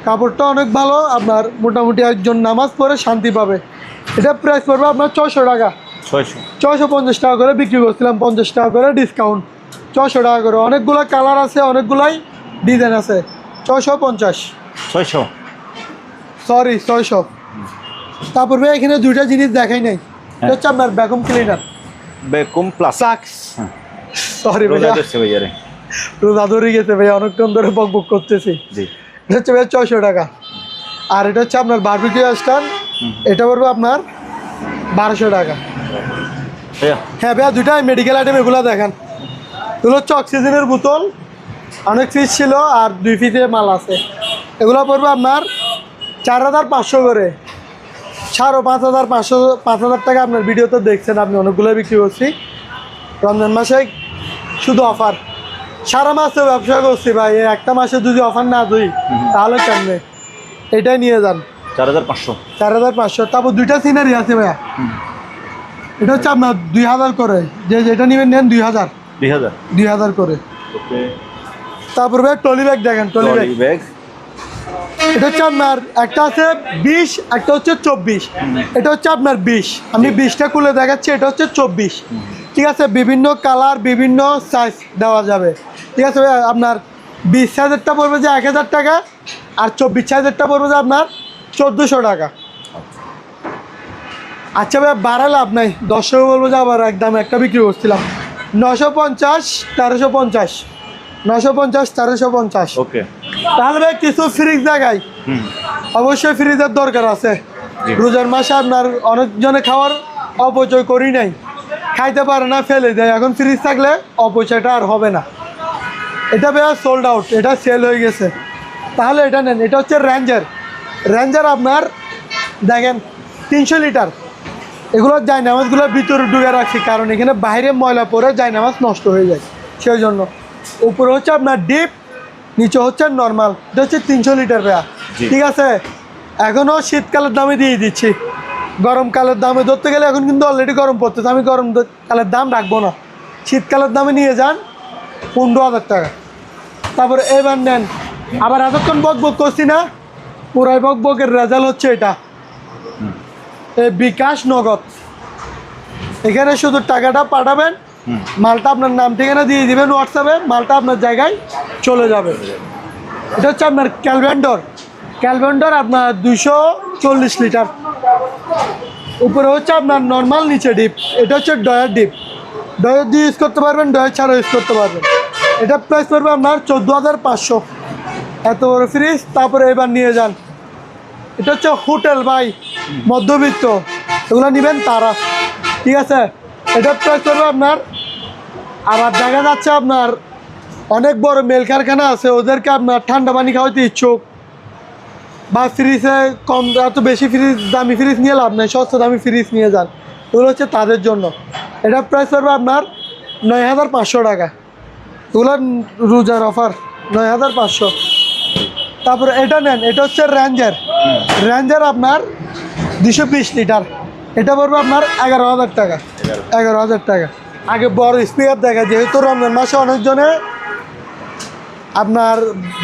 কাপড়টা অনেক ভালো, আপনার মোটামুটি একজন নামাজ পড়ে শান্তি পাবে। এটা প্রাইস পড়বে আপনার 600 টাকা। 650 টাকা করে বিক্রি করছিলাম, 50 টাকা করে ডিসকাউন্ট, 600 টাকা করে। অনেকগুলো কালার আছে, অনেকগুলাই ডিজাইন আছে। 650 সরি 600। তারপর ভাই এখানে দুইটা জিনিস দেখাই নাই, এটা হচ্ছে আপনার ভ্যাকুম ক্লিনার,
বেকুম প্লাস।
সরি ভাইয়া, রোজা ধরে গেছে ভাইয়া, অনেকক্ষণ ধরে বকবক করতেছি। এটা হচ্ছে ভাইয়া 600 টাকা। আর এটা হচ্ছে আপনার বারবিকিউ স্ট্যান্ড, এটা পড়বে আপনার 1200 টাকা। হ্যাঁ ভাইয়া, দুইটা মেডিকেল আইটেম, এগুলো দেখেন। এগুলো হচ্ছে অক্সিজেনের বোতল, অনেক পিস ছিল আর 2 পিসে মাল আছে। এগুলো পড়বে আপনার 4500 করে, 5500 5000 টাকা। আপনার ভিডিওতে দেখছেন, আপনি অনেকগুলো বিক্রি করছি রমজান মাসে, শুধু অফার। সারা মাসে ব্যবসা করছি ভাই, এই একটা মাসে যদি অফার না দিই তাহলে কেমনে? এটাই নিয়ে যান 4500। তারপর দুইটা সিনারি আছে ভাইয়া, এটা হচ্ছে আপনার 2000 করে, যেটা নেবেন নেন 2000 করে। তারপর ভাই ট্রলি ব্যাগ দেখেন, ট্রলি ব্যাগ এটা হচ্ছে আপনার একটা আছে 20, একটা হচ্ছে 24। এটা হচ্ছে আপনার 20, আমি 20টা খুলে দেখাচ্ছি। এটা হচ্ছে 24, ঠিক আছে। বিভিন্ন কালার, বিভিন্ন সাইজ দেওয়া যাবে, ঠিক আছে ভাই। আপনার 20 সাইজেরটা পড়বে যে 1000 টাকা, আর 24 সাইজেরটা পড়বে যে আপনার 1400 টাকা। আচ্ছা ভাই, বাড়া লাভ নাই, 10 বলবো যে আবার একদম একটা বিক্রি করছিলাম 950 1350, 950 1350।
ওকে,
তাহলে ভাই কিছু ফ্রিজ দেখাই। অবশ্যই ফ্রিজের দরকার আছে, রোজার মাসে আপনার অনেকজনে খাওয়ার অপচয় করি নাই, খাইতে পারে না, ফেলে দেয়। এখন ফ্রিজ থাকলে অপচয়টা আর হবে না। এটা ভাই সোল্ড আউট, এটা সেল হয়ে গেছে। তাহলে এটা নেন। এটা হচ্ছে রেঞ্জার আপনার দেখেন 300 লিটার। এগুলো জায়নামাজগুলো ভিতরে ডুবে রাখছি, কারণ এখানে বাইরে ময়লা পড়ে জায়নামাজ নষ্ট হয়ে যায়, সেই জন্য। উপরে হচ্ছে আপনার ডিপ, নিচে হচ্ছে নর্মাল। এটা হচ্ছে 300 লিটার ভাইয়া, ঠিক আছে। এখনও শীতকালের দামে দিয়ে দিচ্ছি, গরমকালের দামে ধরতে গেলে এখন কিন্তু অলরেডি গরম পড়তেছে, আমি গরমকালের দাম রাখবো না, শীতকালের দামে নিয়ে যান 15000 টাকা। তারপরে এবার নেন। আবার এতক্ষণ বকবক করছি না, পুরাই বকবকের রেজাল্ট হচ্ছে এটা, এই বিকাশ নগদ। এখানে শুধু টাকাটা পাঠাবেন, মালটা আপনার নাম ঠিকানা দিয়ে দিবেন হোয়াটসঅ্যাপে, মালটা আপনার জায়গায় চলে যাবে। এটা হচ্ছে আপনার ক্যালভেন্ডর আপনার 240 লিটার। উপরে হচ্ছে আপনার নর্মাল, নিচে ডিপ। এটা হচ্ছে ডয়ার ডিপ, ডয়ার দিয়ে ইউজ করতে পারবেন, ডয়ার ছাড়া ইউজ করতে পারবেন। এটা প্রাইস পড়বে আপনার 14500, এত বড় ফ্রিজ। তারপরে এবার নিয়ে যান। এটা হচ্ছে হোটেল ভাই, মধ্যবিত্ত এগুলো নেবেন তারা, ঠিক আছে। এটা প্রাইস পড়বে আপনার, আবার দেখা যাচ্ছে আপনার অনেক বড় মেল কারখানা আছে, ওদেরকে আপনার ঠান্ডা পানি খাওয়াতে ইচ্ছুক, বা ফ্রিজে কম, এত বেশি ফ্রিজ, দামি ফ্রিজ নিয়ে লাভ নেই, সস্তা দামি ফ্রিজ নিয়ে যান, এগুলো হচ্ছে তাদের জন্য। এটা প্রাইস পড়বে আপনার 9500 টাকা। এগুলো রোজার অফার 9500। তারপরে এটা নেন। এটা হচ্ছে রেঞ্জার আপনার 220 লিটার। এটা পড়বে আপনার 11000 টাকা, 11000 টাকা। আগে বড় স্পিকার দেখা, যেহেতু রমজান মাসে অনেকজনে আপনার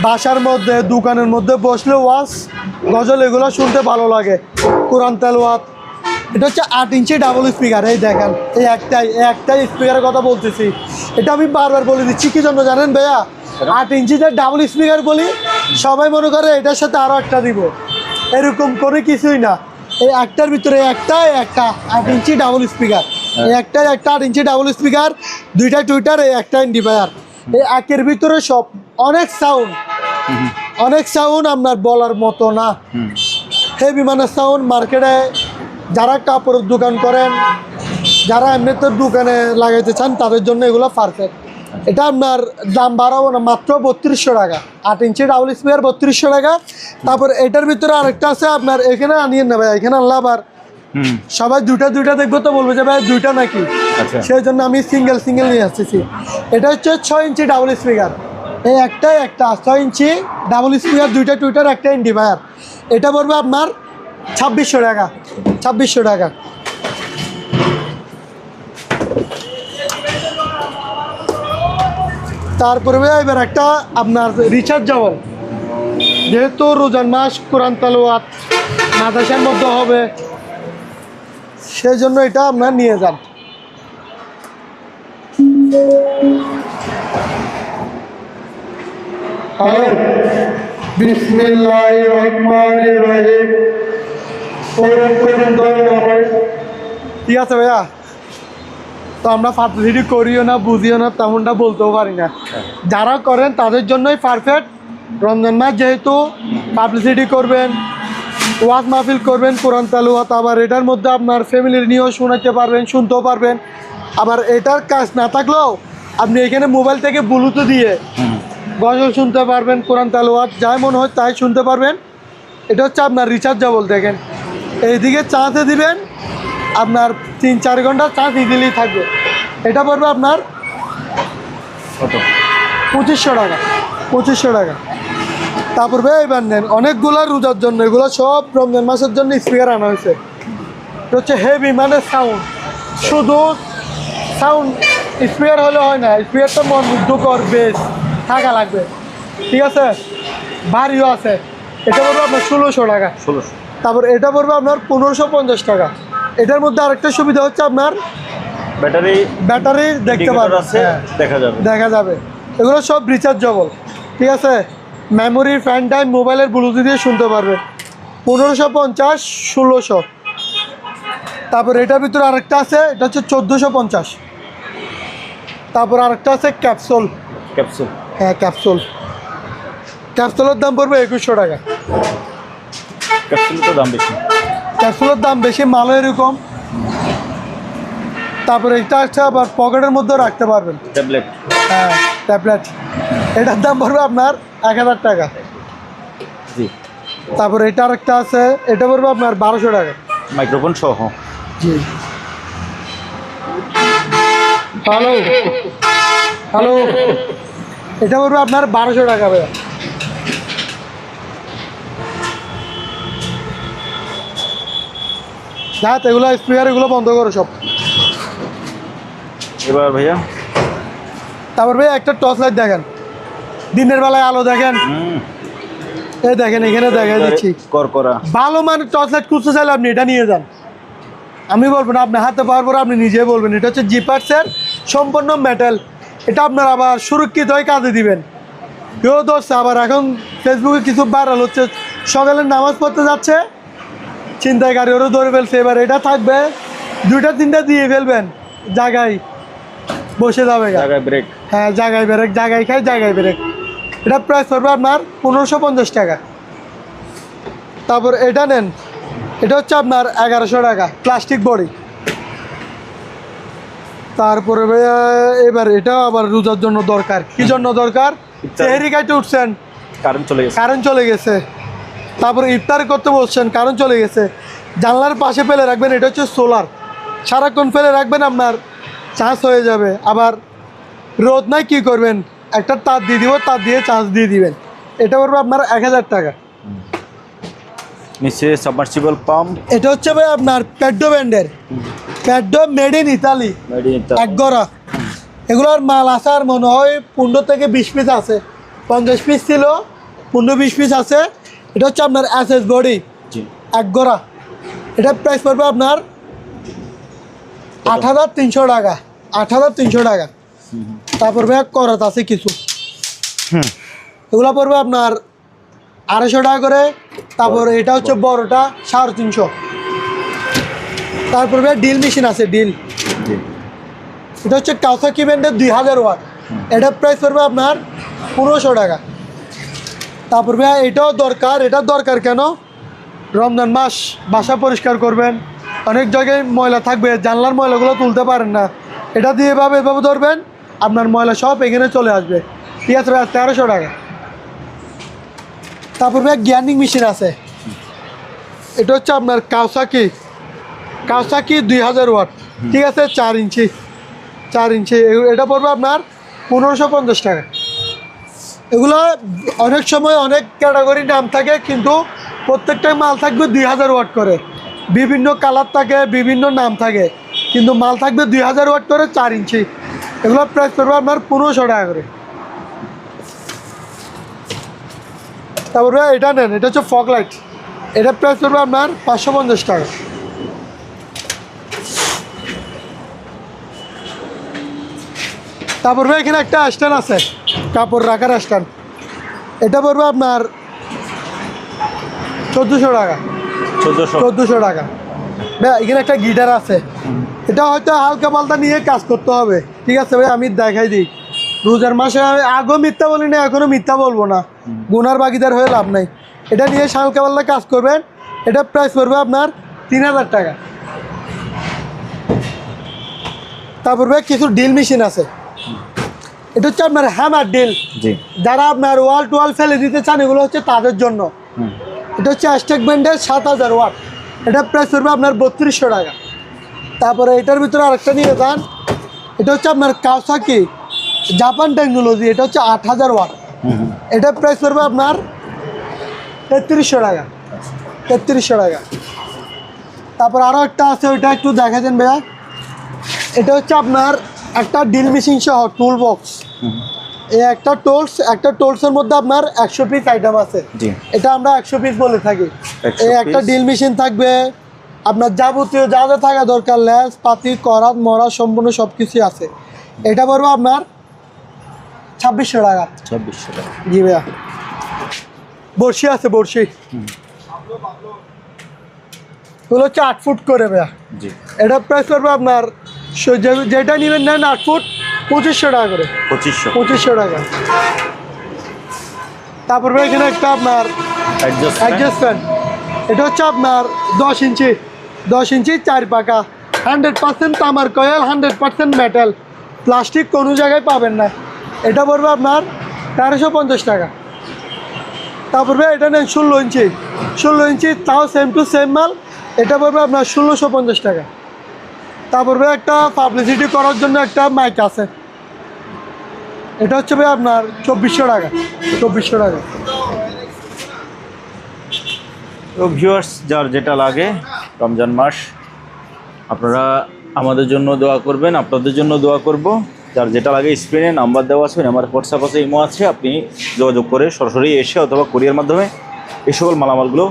বাসার মধ্যে, দোকানের মধ্যে বসলে ওয়াজ, গজল এগুলো শুনতে ভালো লাগে, কোরআন তেলাওয়াত। এটা হচ্ছে 8 ইঞ্চি ডাবল স্পিকার। এই দেখেন, এই একটাই স্পিকারের কথা বলতেছি। এটা আমি বারবার বলে দিচ্ছি, কি জন্য জানেন ভাইয়া? 8 ইঞ্চি যে ডাবল স্পিকার বলি, সবাই মনে করে এটার সাথে আরও একটা দিব, এরকম করে কিছুই না। এই একটার ভিতরে একটা 8 ইঞ্চি ডাবল স্পিকার, এই একটা 8 ইঞ্চি ডাবল স্পিকার, দুইটা টুইটার, এই একটা ইন্ডিফায়ার। এই একের ভিতরে সব, অনেক সাউন্ড আপনার বলার মতো না, হেভি মানের সাউন্ড। মার্কেটে যারা কাপড়ের দোকান করেন, যারা এমনিতে দোকানে লাগাইতে চান, তাদের জন্য এগুলো পারফেক্ট। এটা আপনার দাম বাড়াবো না, মাত্র 3200 টাকা। 8 ইঞ্চি ডাবল স্পিকার 3200 টাকা। তারপর এটার ভিতরে আরেকটা আছে আপনার, এখানে আনিয়েন না ভাই, এখানে আনলে আবার সবাই দুইটা দেখবো তো বলবো যে ভাই দুইটা নাকি, সেই জন্য আমি সিঙ্গেল নিয়ে আসতেছি। এটা হচ্ছে 6 ইঞ্চি ডাবল স্পিকার, এই একটা 6 ইঞ্চি ডাবল স্পিকার, দুইটা টুইটার, একটা ইন্ডিফায়ার। এটা পড়বে আপনার 2600 টাকা, 2600 টাকা। তারপরে ভাইয়া এবার একটা আপনার রিচার্জেবল, যেহেতু রোজান মাস কোরআন তালাওয়াত মাদ্রাসার মধ্যে হবে, সেই জন্য এটা আপনার নিয়ে যান। বিসমিল্লাহির রহমানির রহিম। ঠিক আছে ভাইয়া, তো আমরা ফার্সিটি করিও না, বুঝিও না, তেমনটা বলতেও পারি না। যারা করেন তাদের জন্যই পারফেক্ট। রমজান মাস যেহেতু পাবলিসিটি করবেন, ওয়াজ মাহফিল করবেন, কোরআন তালাওয়াত, আবার এটার মধ্যে আপনার ফ্যামিলির নিয়েও শোনাতে পারবেন, শুনতেও পারবেন। আবার এটার কাজ না থাকলেও আপনি এখানে মোবাইল থেকে ব্লুটুথ দিয়ে গজল শুনতে পারবেন, কোরআন তালাওয়াত যাই মনে হয় তাই শুনতে পারবেন। এটা হচ্ছে আপনার রিচার্জেবল। দেখেন এইদিকে চার্জে দিবেন, আপনার 3-4 ঘন্টা চার্জ ইজিলি থাকবে। এটা পড়বে আপনার
কত?
2500 টাকা। 2500 টাকা। তারপর ভাই এবার নেন অনেকগুলো রোজার জন্য, এগুলো সব রমজান মাসের জন্য স্পিকার আনা হয়েছে। এটা হচ্ছে হেভি, মানে সাউন্ড, শুধু সাউন্ড স্পিকার হলে হয় না, স্পিকারটা মন মুগ্ধকর বেশ থাকা লাগবে। ঠিক আছে, ভারীও আছে। এটা পড়বে আপনার 1600 টাকা।
1600।
তারপর এটা পড়বে আপনার 1550 টাকা। এটার মধ্যে আরেকটা সুবিধা হচ্ছে আপনার ব্যাটারি দেখতে পাবেন, দেখা যাবে। এগুলো সব রিচার্জেবল। ঠিক আছে, মেমোরি, ফ্যান টাইম, মোবাইলের ব্লুটুথ দিয়ে শুনতে পারবেন। 1550, 1600। তারপর এটার ভিতরে আরেকটা আছে, এটা হচ্ছে 1450। তারপর আরেকটা আছে ক্যাপসুল। হ্যাঁ, ক্যাপসুলের দাম পড়বে 2100 টাকা। ক্যাপসুলের দাম বেশি, মালও এরকম। তারপরে এটা আছে আবার পকেটের মধ্যেও রাখতে পারবেন, ট্যাবলেট। হ্যাঁ, ট্যাবলেট। এটার দাম পড়বে আপনার 1000 টাকা। তারপরে এটা আরেকটা আছে, এটা পড়বে আপনার 1200 টাকা,
মাইক্রোফোন সহ।
জি। হ্যালো, এটা পড়বে আপনার 1200 টাকা ভাইয়া। হ্যাঁ, এগুলো স্পিকার, এগুলো বন্ধ করো সব।
এবার ভাইয়া
তারপর ভাই একটা টর্চ লাইট দেখেন, দিনের বেলায় আলো দেখেন। এই দেখেন, এখানে দেখা দিচ্ছি ভালো মানে টর্চ লাইট খুঁজতে চাইলে আপনি এটা নিয়ে যান। আমি বলবো না, আপনি হাতে পাওয়ার পর আপনি নিজে বলবেন। এটা হচ্ছে জিপার্সের সম্পূর্ণ মেটাল। এটা আপনার আবার সুরক্ষিত হয়ে কাজে দিবেন। কেউ ধরছে, আবার এখন ফেসবুকে কিছু ভাইরাল হচ্ছে, সকালে নামাজ পড়তে যাচ্ছে, ছিনতাইকারী ওরও ধরে ফেলছে। এবার এটা থাকবে 2-3টা দিয়ে ফেলবেন, জায়গায় বসে যাবে।
ব্রেক।
হ্যাঁ, জায়গায় ব্রেক, জায়গায় খাই, জায়গায় ব্রেক। এটা প্রাইস পড়বে আপনার 1550 টাকা। তারপর এটা নেন, এটা হচ্ছে আপনার 1100 টাকা, প্লাস্টিক বডি। তারপরে ভাইয়া এবার এটা আবার রোজার জন্য দরকার। কি জন্য দরকার? সেহরি খাইতে উঠছেন, কারেন্ট চলে গেছে। তারপরে ইফতার করতে বসছেন, কারেন্ট চলে গেছে, জানলার পাশে ফেলে রাখবেন। এটা হচ্ছে সোলার, সারাক্ষণ ফেলে রাখবেন, আপনার চার্জ হয়ে যাবে। আবার রোদ নাই, কি করবেন? একটা তার দিয়ে দিব, তার দিয়ে চার্জ দিয়ে দিবেন। এটা পড়বে আপনার 1000 টাকা।
নিচে সাবমার্সিবল পাম্প।
এটা হচ্ছে ভাই আপনার প্যাডো ব্র্যান্ডের, প্যাডো মেড ইন ইতালি, একগরা। এগুলোর মাল আছে আর মনে হয় 15 থেকে 20 পিস আছে। 50 পিস ছিল, 15-20 পিস আছে। এটা হচ্ছে আপনার এসএস বডি, একগরা। এটা প্রাইস পড়বে আপনার 8300 টাকা। 8300 টাকা। তারপর ভাই করাত আছে কিছু, এগুলো পড়বে আপনার 250 টাকা করে। তারপর এটা হচ্ছে বড়টা 350। তারপর ভাই ডিল মেশিন আছে, ডিল। এটা হচ্ছে কাওয়াসাকি ব্র্যান্ডের 2000 ওয়াট। এটা প্রাইস পড়বে আপনার 1500 টাকা। তারপর ভাই এটাও দরকার। এটা দরকার কেন? রমজান মাস, বাসা পরিষ্কার করবেন, অনেক জায়গায় ময়লা থাকবে, জানলার ময়লাগুলো তুলতে পারেন না। এটা দিয়ে এভাবে ধরবেন, আপনার ময়লা সব এখানে চলে আসবে। ঠিক আছে ভাই, 1300 টাকা। তারপর ভাই গ্যান্ডিং মেশিন আছে। এটা হচ্ছে আপনার কাওয়াসাকি 2000 ওয়াট। ঠিক আছে, 4 ইঞ্চি। এটা পড়বে আপনার 1550 টাকা। এগুলো অনেক সময় অনেক ক্যাটাগরির নাম থাকে, কিন্তু প্রত্যেকটা মাল থাকবে 2000 ওয়াট করে। বিভিন্ন কালার থাকে, বিভিন্ন নাম থাকে, কিন্তু মাল থাকবে 2000 ওয়াট করে, 4 ইঞ্চি। এগুলো প্রাইস পড়বে আপনার 1500 টাকা করে। তারপর ভাই এটা নেন, এটা হচ্ছে ফগ লাইট, এটা প্রাইস পড়বে আপনার 550 টাকা। তারপর ভাই এখানে একটা স্ট্যান্ড আছে, কাপড় রাখার স্ট্যান্ড, এটা পড়বে আপনার 1400 টাকা। 1400 টাকা। ভাই এখানে একটা গিটার আছে, এটা হয়তো হালকা পাল্টা নিয়ে কাজ করতে হবে, ঠিক আছে ভাই, আমি দেখাই দিই। রোজার মাসে আগেও মিথ্যা বলি না, এখনও মিথ্যা বলবো না, গুনার বাগিদার হয়ে লাভ নাই। এটা নিয়ে হালকা পাল্টা কাজ করবেন, এটা প্রাইস পড়বে আপনার 3000 টাকা। তারপর ভাই কিছু ডিল মেশিন আছে, এটা হচ্ছে আপনার হ্যামার ডিল, যারা আপনার ওয়াল টোয়াল ফেলে দিতে চান এগুলো হচ্ছে তাদের জন্য। এটা হচ্ছে অ্যাস্টেক ব্র্যান্ডের 7000 ওয়াট, এটা প্রাইস পড়বে আপনার 3200 টাকা। তারপরে এটার ভিতরে আরেকটা নিয়ে যান, এটা হচ্ছে আপনার কাওসাকি জাপান টেকনোলজি, এটা হচ্ছে 8000 ওয়াট, এটা প্রাইস পড়বে আপনার 3300 টাকা। 3300 টাকা। তারপর আরও একটা আছে, ওইটা একটু দেখা দেন ভাইয়া। এটা হচ্ছে আপনার একটা ডিল মেশিন সহ টুল বক্স, এই একটা টোলসের মধ্যে আপনার 100 পিস আইটেম আছে, এটা আমরা 100 পিস বলে থাকি। এই একটা ডিল মেশিন থাকবে, আপনার যাবতীয় যা যা থাকা দরকার, লেস পাতি করাত মরা সম্পূর্ণ সব কিছুই আছে, এটা পড়বে আপনার 2600 টাকা।
2600 টাকা।
জি ভাইয়া। বড়শি আছে, বড়শি এগুলো হচ্ছে 8 ফুট করে ভাইয়া, এটা প্রাইস করবে আপনার যেটা নেবেন নেন 8 ফুট 2500 টাকা করে। 2500 টাকা। তারপর ভাই এখানে একটা আপনার অ্যাডজাস্ট ফ্যান, এটা হচ্ছে আপনার 10 ইঞ্চি 4 পাকা, 100% তামার কয়েল, 100% মেটাল, প্লাস্টিক কোনো জায়গায় পাবেন না, এটা পড়বে আপনার 1350 টাকা। তারপর ভাই এটা নেন 16 ইঞ্চি তাও সেম টু সেম মাল, এটা পড়বে আপনার 1650 টাকা। তারপর ভাই একটা পাবলিসিটি করার জন্য একটা মাইক আছে, এটা হচ্ছে ভাই আপনার 2400 টাকা। 2400 টাকা।
তো ভিউয়ার্স, যার যেটা লাগে রমজান মাস, আপনারা আমাদের জন্য দোয়া করবেন, আপনাদের জন্য দোয়া করব। যার যেটা লাগে স্ক্রিনে নাম্বার দেওয়া আছে, আমার হোয়াটসঅ্যাপ আছে, ইমো আছে, আপনি যোগাযোগ করে সরাসরি এসে অথবা কুরিয়ার মাধ্যমে এই সকল মালামালগুলো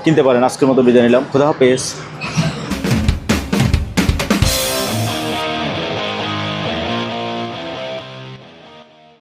কিনতে পারেন। আজকের মতো বিদায় নিলাম, খুদা হাফেজ।